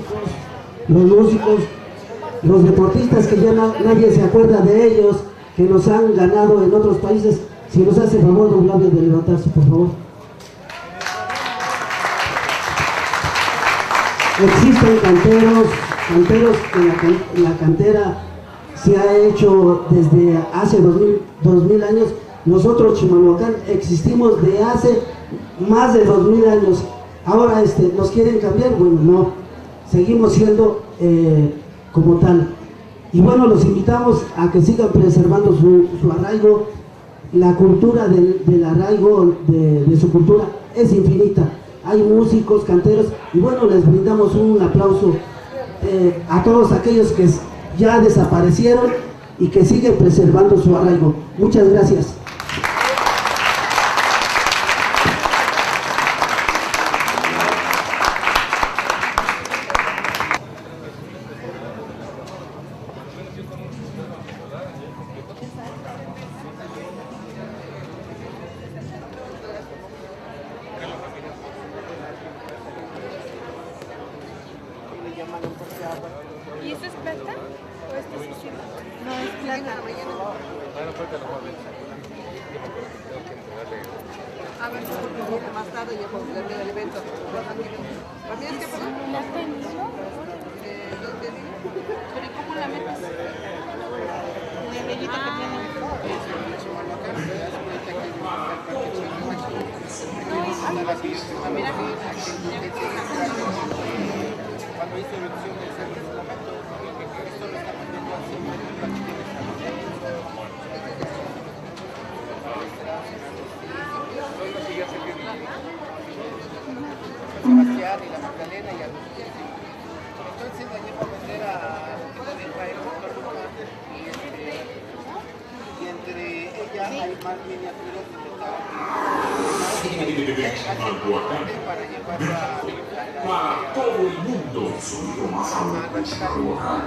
los deportistas, que ya nadie se acuerda de ellos, que nos han ganado en otros países. Si nos hace favor, don Flavio, de levantarse, por favor. Existen canteros que la cantera se ha hecho desde hace 2000 años. Nosotros, Chimalhuacán, existimos de hace más de 2000 años. Ahora nos quieren cambiar. Bueno, no, seguimos siendo como tal. Y bueno, los invitamos a que sigan preservando su arraigo. La cultura del arraigo de su cultura es infinita. Hay músicos, canteros, y bueno, les brindamos un aplauso a todos aquellos que ya desaparecieron y que siguen preservando su arraigo. Muchas gracias. ¿Y esta es plata? ¿O esta es azul? No, es plata. A ver, porque más tarde yo completé el evento. ¿Tienes que pagar? ¿Plata inicio? ¿Pero cómo la metes? La rayita que tiene. Mira, cuando hice erupción del segundo momento, esto lo está poniendo así, Sebastián y la Magdalena y a los entonces la llevo a vender a Israel y entre ellas hay más miniaturas de metal para llevarla para todo el mundo. Sonido más alto de Chimalhuacán.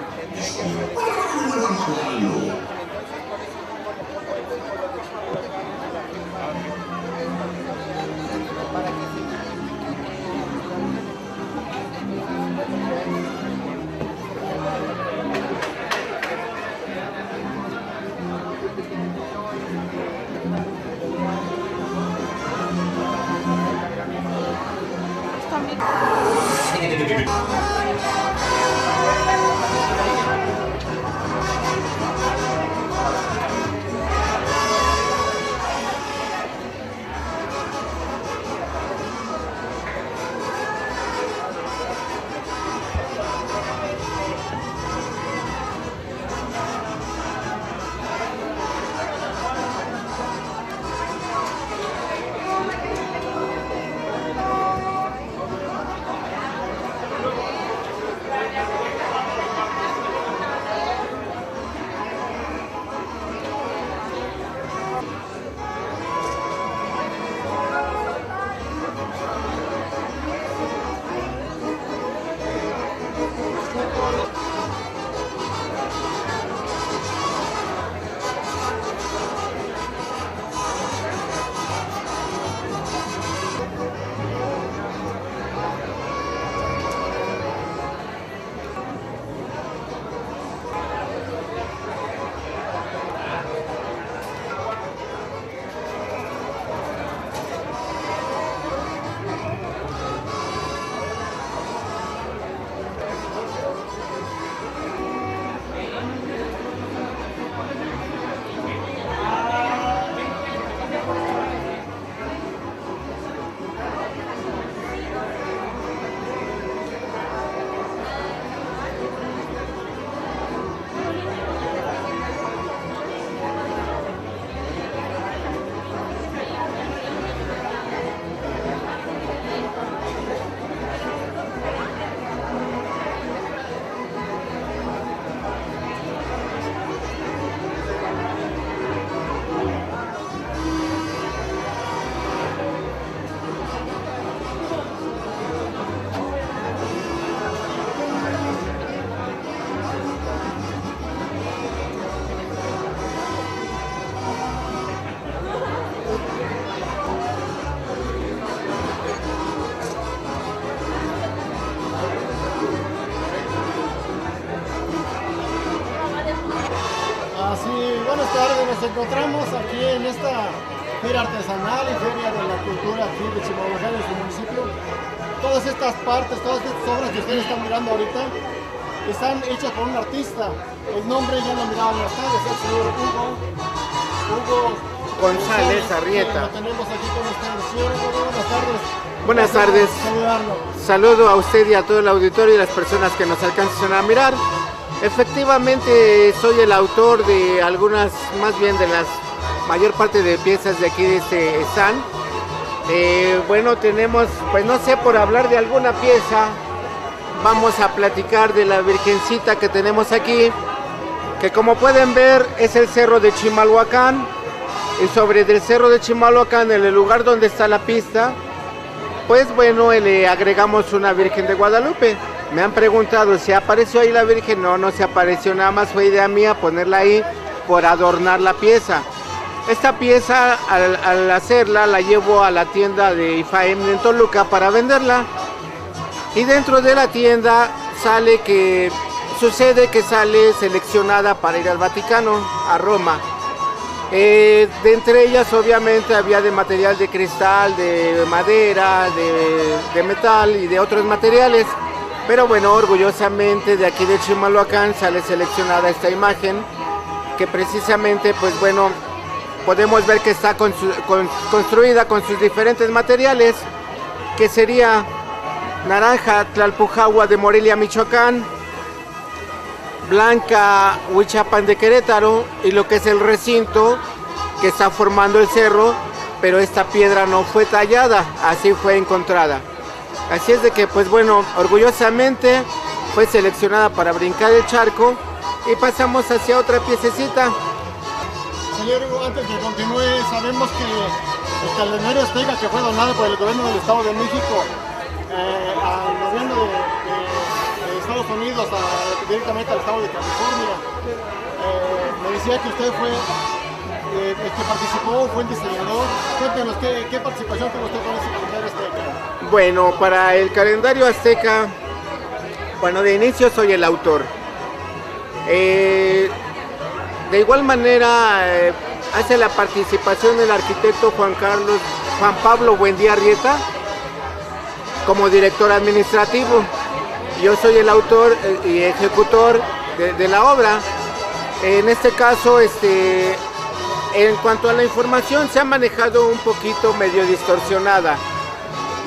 buenas tardes. Nos encontramos aquí en esta feria artesanal y feria de la cultura aquí de Chimalhuacán, en su municipio. Todas estas partes, todas estas obras que ustedes están mirando ahorita, están hechas por un artista. El nombre ya lo miraban ustedes, el señor Hugo González Arrieta. Lo tenemos aquí con ustedes. Señor Hugo, buenas tardes. Buenas tardes. Saludo a usted y a todo el auditorio y las personas que nos alcanzan a mirar. Efectivamente, soy el autor de algunas, más bien de la mayor parte de piezas de aquí de este stand. Bueno, tenemos, pues no sé, por hablar de alguna pieza, vamos a platicar de la Virgencita que tenemos aquí, que como pueden ver es el Cerro de Chimalhuacán, y sobre del Cerro de Chimalhuacán, en el lugar donde está la pista, pues bueno, le agregamos una Virgen de Guadalupe. Me han preguntado si apareció ahí la Virgen. No, no se apareció, nada más fue idea mía ponerla ahí por adornar la pieza. Esta pieza, al hacerla, la llevo a la tienda de IFAEM en Toluca para venderla. Y dentro de la tienda sucede que sale seleccionada para ir al Vaticano, a Roma. De entre ellas, obviamente, había de material de cristal, de madera, de metal y de otros materiales. Pero bueno, orgullosamente de aquí de Chimalhuacán sale seleccionada esta imagen, que precisamente, pues bueno, podemos ver que está construida con sus diferentes materiales, que sería naranja Tlalpujahua de Morelia, Michoacán, blanca Huichapan de Querétaro, y lo que es el recinto que está formando el cerro, pero esta piedra no fue tallada, así fue encontrada. Así es de que, pues bueno, orgullosamente fue seleccionada para brincar el charco, y pasamos hacia otra piececita. Señor Hugo, antes de que continúe, sabemos que el calendario azteca, que fue donado por el gobierno del Estado de México al gobierno de Estados Unidos, directamente al Estado de California, me decía que usted fue el que participó, fue el diseñador. Cuéntenos qué participación tuvo usted con ese calendario azteca. Bueno, para el calendario azteca, bueno, de inicio soy el autor. De igual manera, hace la participación el arquitecto Juan Pablo Buendía Arrieta como director administrativo. Yo soy el autor y ejecutor de la obra. En este caso, en cuanto a la información, se ha manejado un poquito medio distorsionada.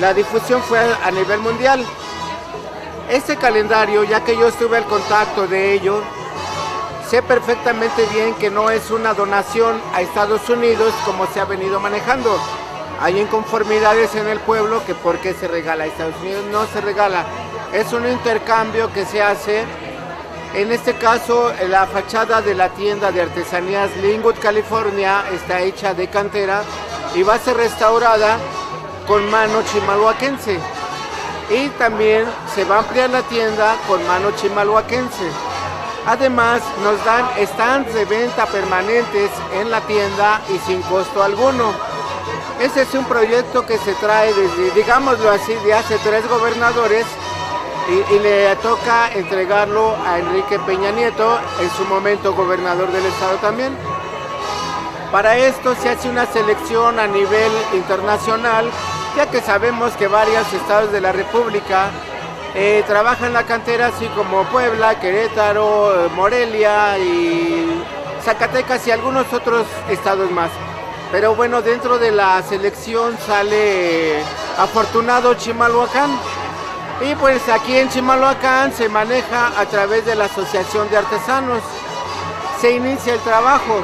La difusión fue a nivel mundial. Este calendario, ya que yo estuve al contacto de ello, sé perfectamente bien que no es una donación a Estados Unidos como se ha venido manejando. Hay inconformidades en el pueblo que por qué se regala a Estados Unidos. No se regala, es un intercambio que se hace. En este caso, la fachada de la tienda de artesanías Lynwood, California, está hecha de cantera y va a ser restaurada con mano chimalhuacense. Y también se va a ampliar la tienda con mano chimalhuacense. Además, nos dan stands de venta permanentes en la tienda y sin costo alguno. Este es un proyecto que se trae desde, digámoslo así, de hace 3 gobernadores y le toca entregarlo a Enrique Peña Nieto, en su momento gobernador del estado también. Para esto se hace una selección a nivel internacional, ya que sabemos que varios estados de la República trabajan la cantera, así como Puebla, Querétaro, Morelia y Zacatecas y algunos otros estados más. Pero bueno, dentro de la selección sale afortunado Chimalhuacán. Y pues aquí en Chimalhuacán se maneja a través de la Asociación de Artesanos. Se inicia el trabajo,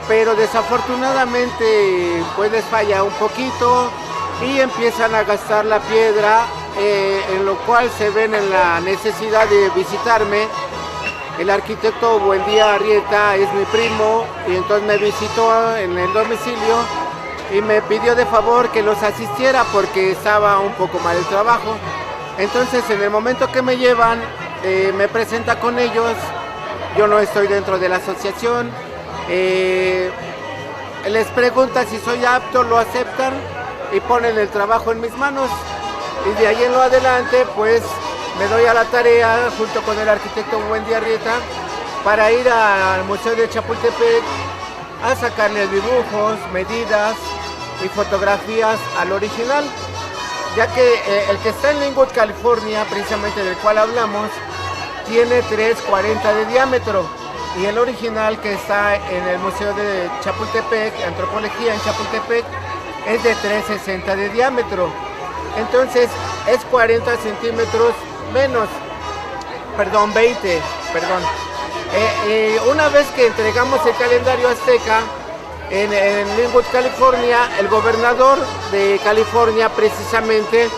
pero desafortunadamente pues les falla un poquito y empiezan a gastar la piedra, en lo cual se ven en la necesidad de visitarme. El arquitecto Buendía Arrieta es mi primo y entonces me visitó en el domicilio y me pidió de favor que los asistiera porque estaba un poco mal el trabajo. Entonces en el momento que me llevan, me presenta con ellos. Yo no estoy dentro de la asociación. Les pregunta si soy apto, lo aceptan y ponen el trabajo en mis manos. Y de ahí en lo adelante pues me doy a la tarea junto con el arquitecto Buendía Arrieta para ir al Museo de Chapultepec a sacarle dibujos, medidas y fotografías al original, ya que el que está en Linwood, California, precisamente del cual hablamos, tiene 3.40 de diámetro, y el original que está en el Museo de Chapultepec, Antropología en Chapultepec, es de 3.60 de diámetro. Entonces es 40 centímetros menos, 20, perdón. Una vez que entregamos el calendario azteca en Linwood, California, el gobernador de California precisamente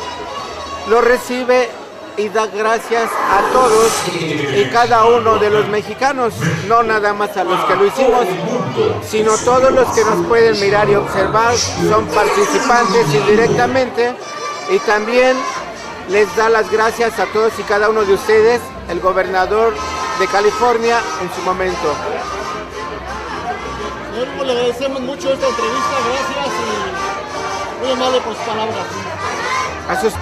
lo recibe y da gracias a todos y cada uno de los mexicanos, no nada más a los que lo hicimos, sino todos los que nos pueden mirar y observar, son participantes indirectamente, y también les da las gracias a todos y cada uno de ustedes, el gobernador de California en su momento. Señor Hugo, le agradecemos mucho esta entrevista, gracias y muy amable por sus palabras. A sus...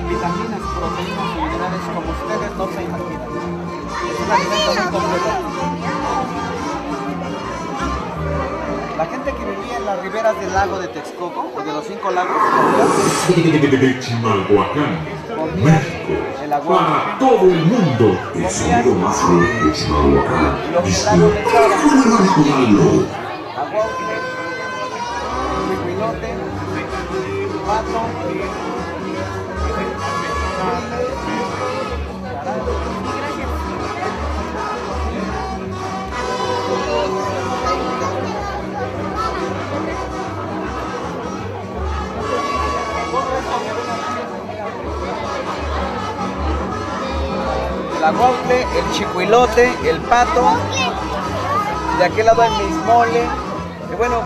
vitaminas, proteínas y minerales como ustedes no se imaginan. Es un alimento muy completo. La gente que vivía en las riberas del lago de Texcoco, o de los 5 lagos, Chimalhuacán, México, para todo el mundo. El sonido más fuerte de Chimalhuacán. aguautle, chihuilote, pato, el aguautle, el chihuilote, el pato, de aquel lado hay mismole, y bueno.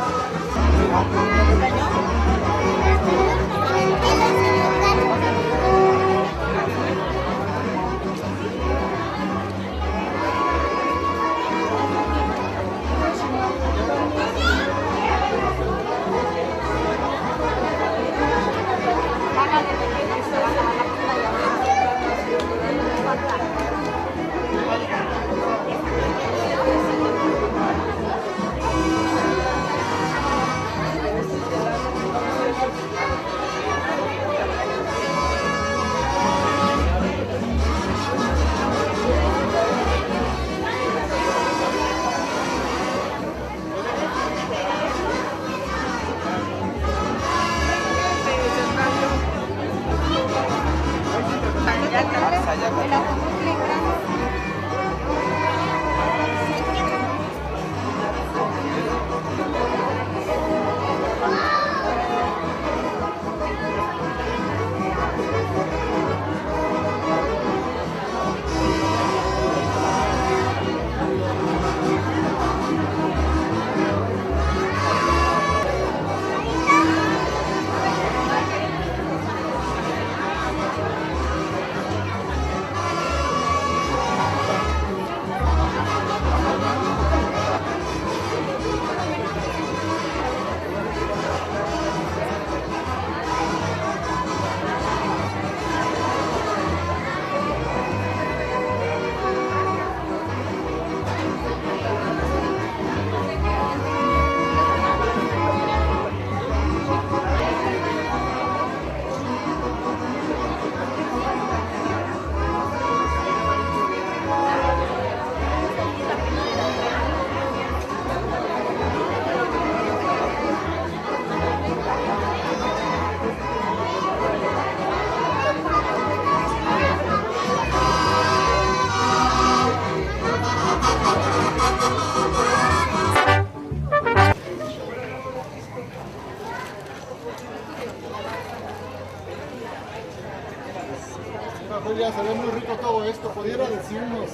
Julia, se ve muy rico todo esto. ¿Pudiera decirnos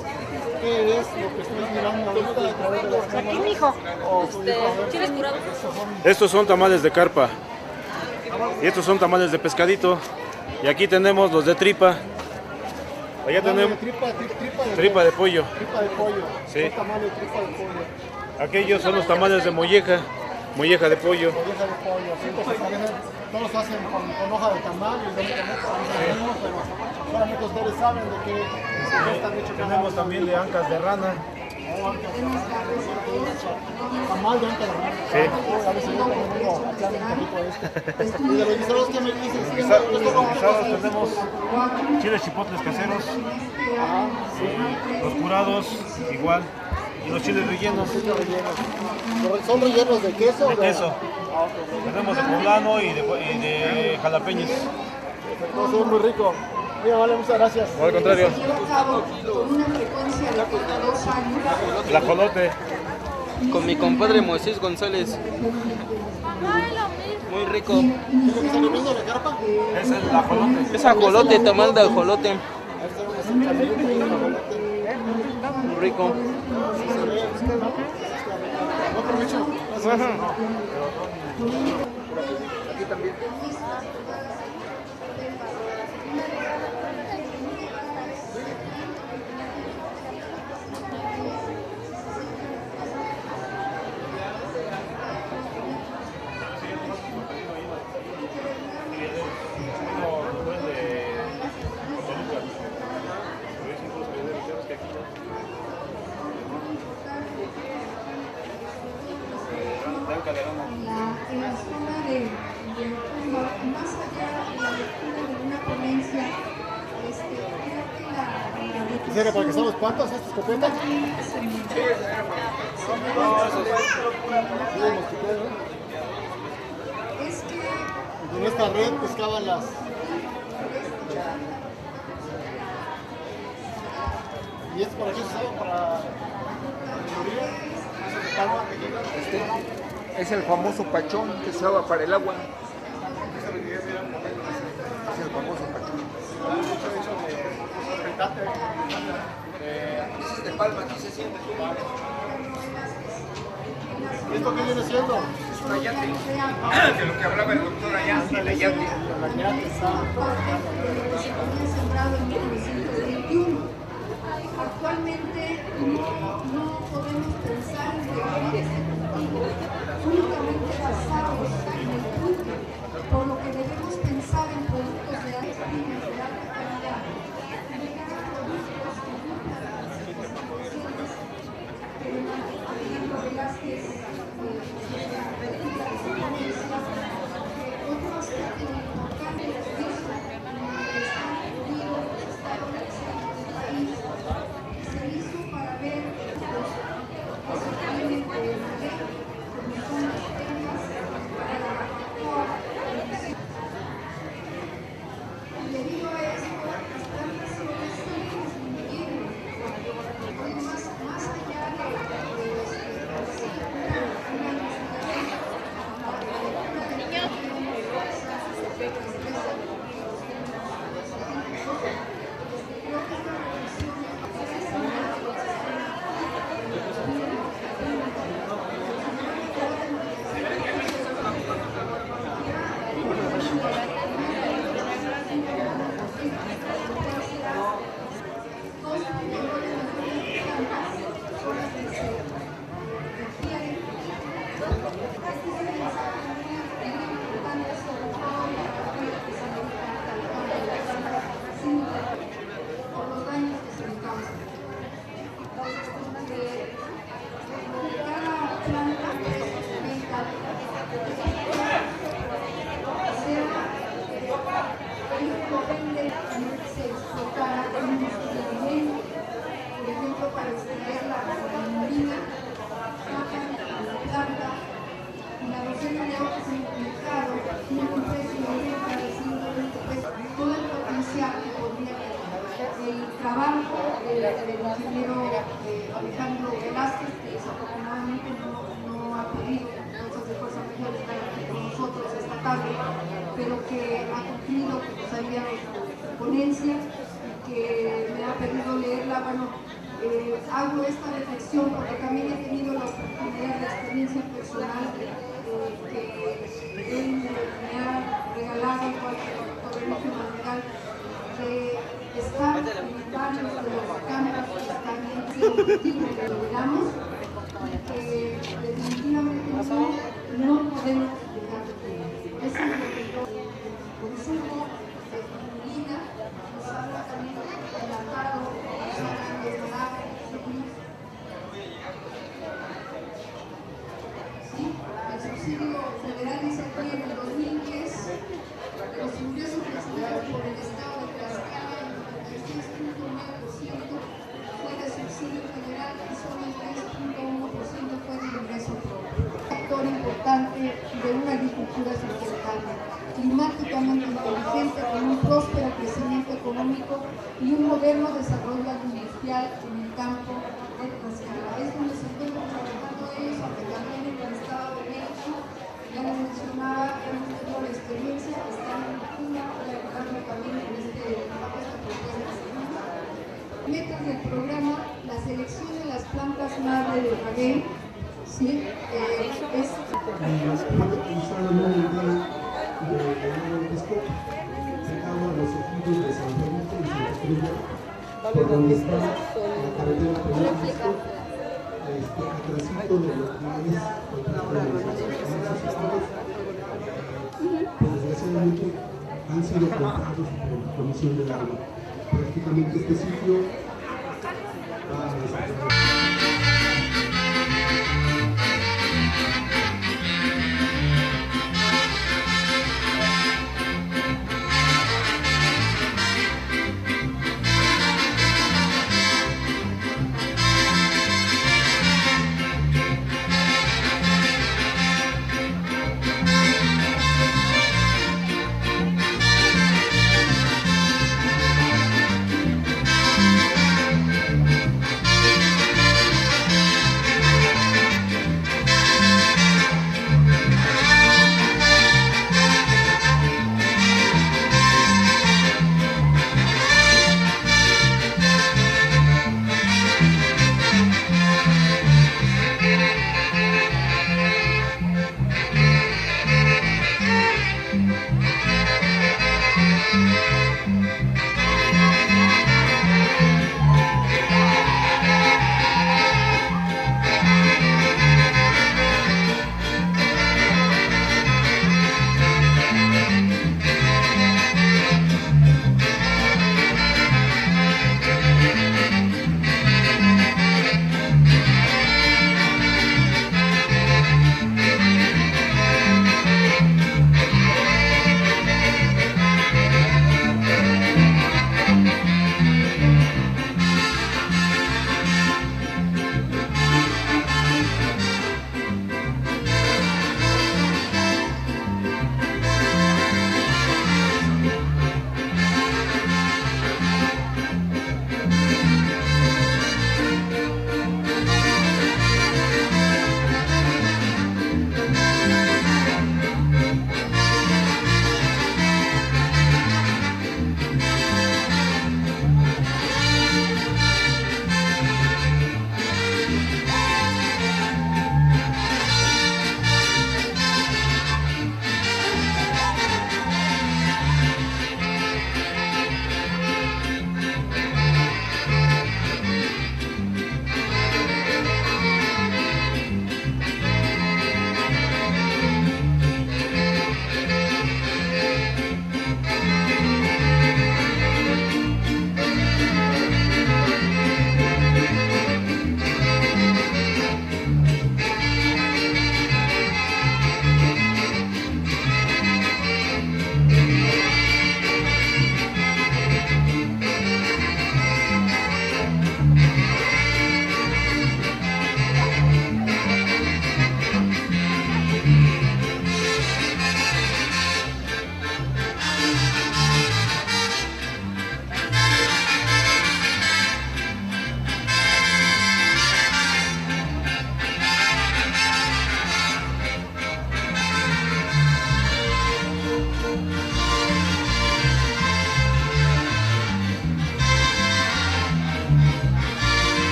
qué es lo que estás mirando ahorita a través de las cámaras? Aquí, mijo. ¿Quieres curado? Estos son tamales de carpa. Y estos son tamales de pescadito. Y aquí tenemos los de tripa. Allá tenemos tripa de pollo. Tripa de pollo. Sí. Tamal de tripa de pollo. Aquellos son los tamales de molleja. Molleja de pollo. Molleja de pollo. Sí, pues a veces todos hacen con hoja de tamal y lógicamente sabemos, pero solamente ustedes saben de qué están hechos. Tenemos también de ancas de rana. Tamal de ancas de rana. Sí. A ver si yo también vengo a echarle un poquito de esto. Y de los guisados, ¿qué me dices? Guisados tenemos chiles chipotles caseros. Los curados igual. Y los chiles rellenos. ¿Son rellenos de queso? De queso. Tenemos de poblano y de jalapeños. Perfecto, es muy rico. Mira, vale, muchas gracias. No, al contrario. El ajolote. Con mi compadre Moisés González. Muy rico. ¿Qué están comiendo la carpa? Es el ajolote. Es ajolote, tamal de ajolote. Muy rico. Aquí también. En la zona de más allá de la lectura de una ponencia, creo que la ¿Quisiera para que son los patos, estas copetas? Es que en esta red pescaban las... ¿Y esto para qué se usaba? ¿Para Es el famoso pachón que se usaba para el agua. Es el famoso pachón. Es de palma, aquí se siente. ¿Y esto qué viene siendo? Es un ayate. De lo que hablaba el doctor allá, el ayate. se había sembrado en 1921. Actualmente no podemos pensar en requerir este cultivo únicamente basados en el fruto, por lo que debemos pensar en productos de alta calidad, de alta calidad, llegar a productos que cumplan las especificaciones que Alejandro Velázquez otro aspecto importante es que está incluido en el estado de país. Se hizo para ver básicamente como son las temas para la barbacoa. Y debido a esto, las plantaciones siguen disminuyendo. Más allá de por los daños que se le causan. Cada planta experimental se explotara en un experimento, por ejemplo, para extraer la inulina, sacan la planta y la docena de hojas en el mercado tiene un precio de venta de 120 pesos. Todo el potencial que podría tener. El trabajo del ingeniero Alejandro Velázquez, que desafortunadamente no ha podido, entonces de fuerza mayor estar aquí con nosotros esta tarde, pero que ha cumplido, que nos ha enviado su ponencia. y que me ha pedido leerla. Bueno, hago esta reflexión porque también he tenido la oportunidad de experiencia personal que él me ha regalado, igual que el doctor Emilio Madrigal, de estar en varios de los campos que están en ese objetivo que logramos, que definitivamente no podemos dejar de tener. Ese es el consumo de inulina, nos habla también del enlatado, nos habla de esmalte, ¿sí? El subsidio federal dice aquí en el 2010, los ingresos recibidos por el Estado de Tlaxcala, el 96.9% fue de subsidio federal y solo el 3.1% fue de ingreso propio. Un factor importante de una agricultura sustentable, climáticamente inteligente, con un próspero crecimiento económico y un moderno desarrollo industrial en el campo de Tlaxcala. Es donde se encuentran trabajando ellos, aunque también en el Estado de México, ya les mencionaba, hemos tenido la experiencia, están en Cuba, trabajando también en esta propuesta. Metas del programa, la selección de las plantas madre de Raguel, ¿sí? Es por donde está la carretera Peñasco, atrásito de lo que es pues desgraciadamente han sido comprados por la Comisión del Agua. Prácticamente este sitio va a desaparecer.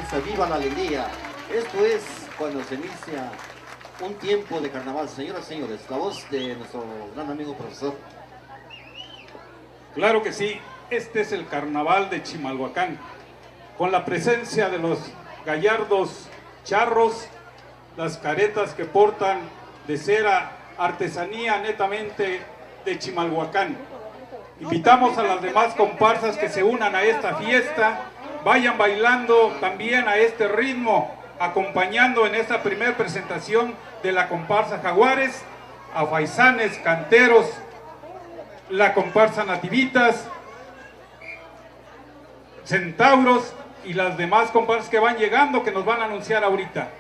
esperanza, viva la alegría. Esto es cuando se inicia un tiempo de carnaval. Señoras y señores, la voz de nuestro gran amigo profesor. Claro que sí, este es el carnaval de Chimalhuacán, con la presencia de los gallardos charros, las caretas que portan de cera, artesanía netamente de Chimalhuacán. Invitamos a las demás comparsas que se unan a esta fiesta, vayan bailando también a este ritmo, acompañando en esta primera presentación de la comparsa Jaguares, a faisanes, canteros, la comparsa Nativitas, Centauros y las demás comparsas que van llegando, que nos van a anunciar ahorita.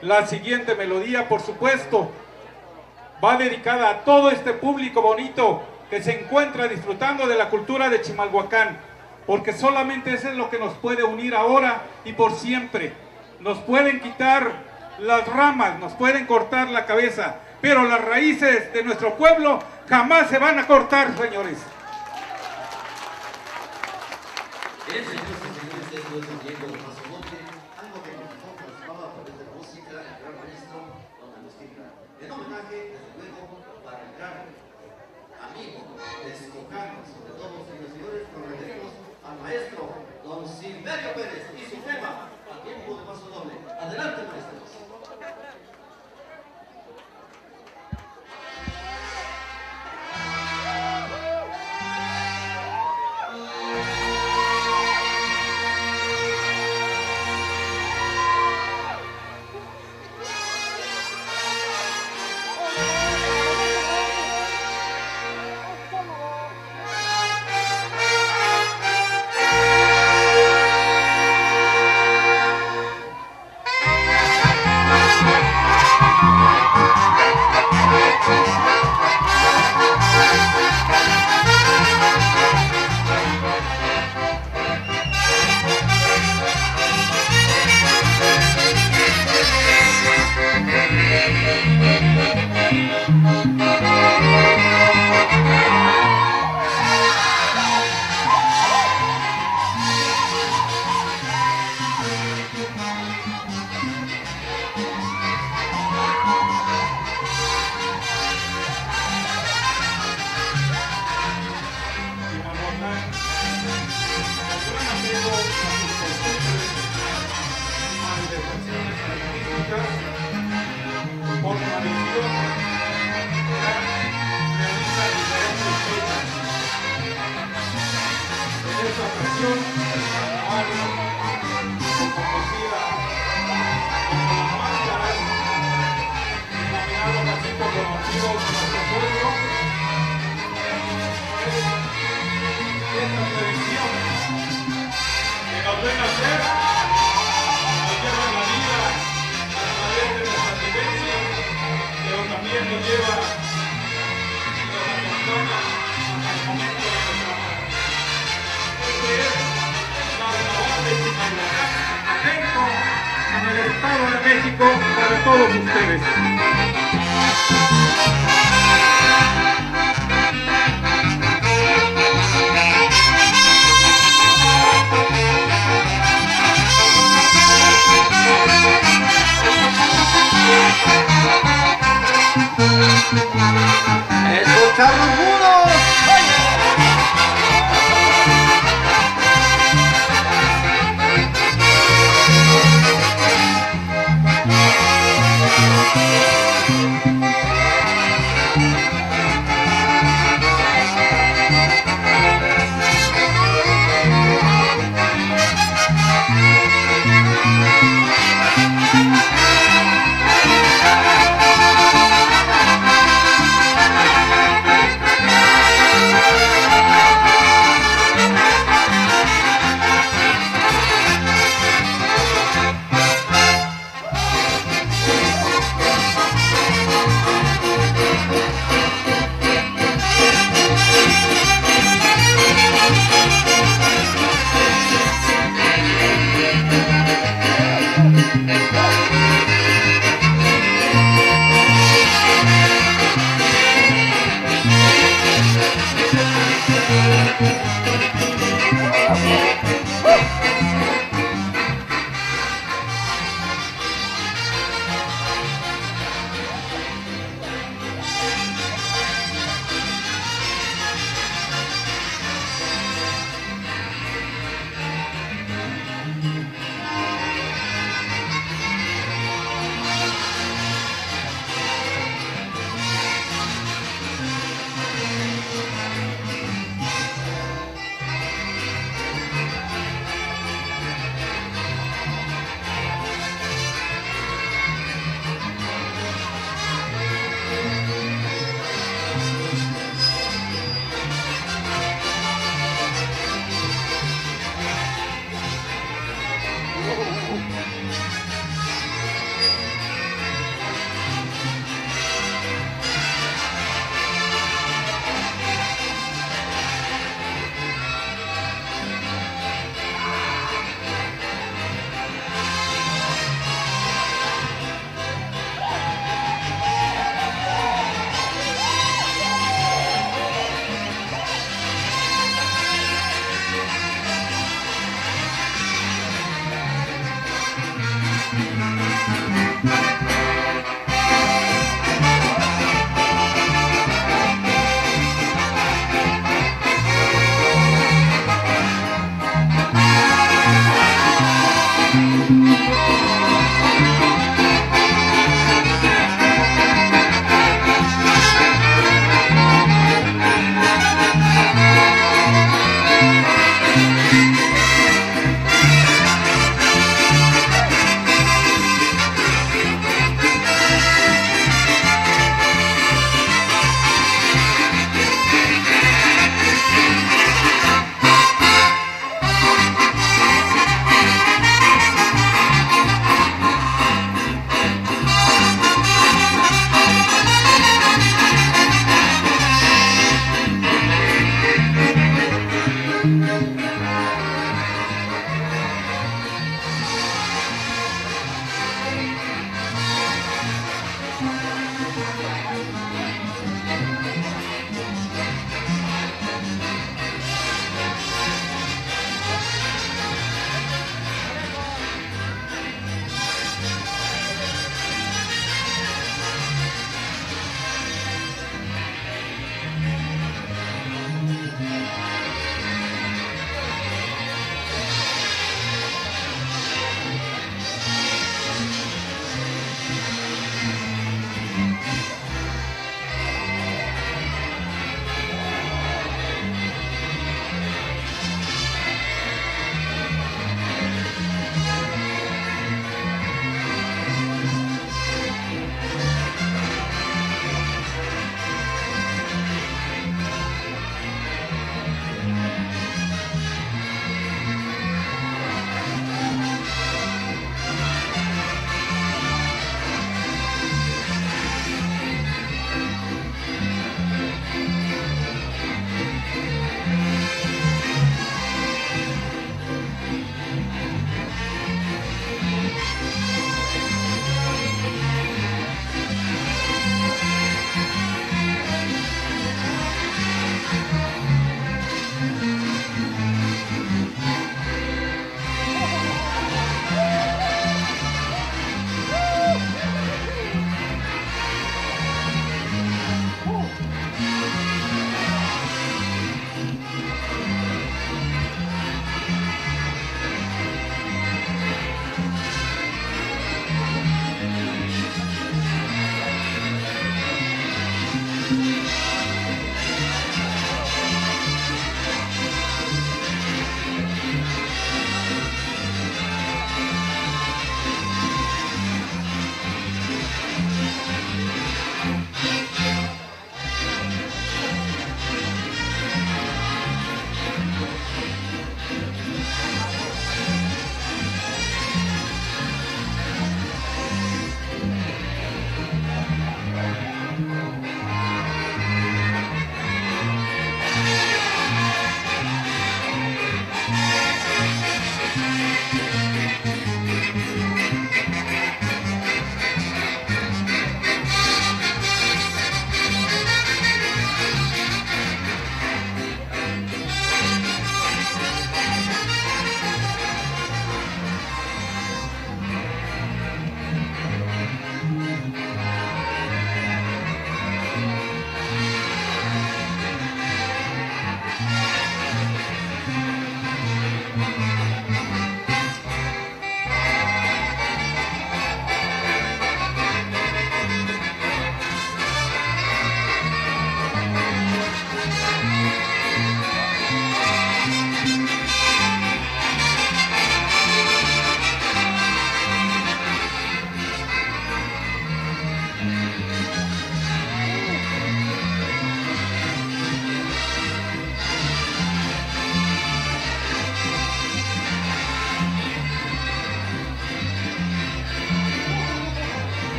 La siguiente melodía, por supuesto, va dedicada a todo este público bonito que se encuentra disfrutando de la cultura de Chimalhuacán, porque solamente eso es lo que nos puede unir ahora y por siempre. Nos pueden quitar las ramas, nos pueden cortar la cabeza, pero las raíces de nuestro pueblo jamás se van a cortar, señores. Bien, señores y señores, esto es un tiempo de pasodoble, algo que nos participaba a través de música, el gran maestro Don Agustín Lara. En homenaje, desde luego, para el gran amigo de Escojano, sobre todo, señores y señores, nos referimos al maestro Don Silverio Pérez y su tema, a tiempo de pasodoble. Adelante, maestros. Estado de México para todos ustedes.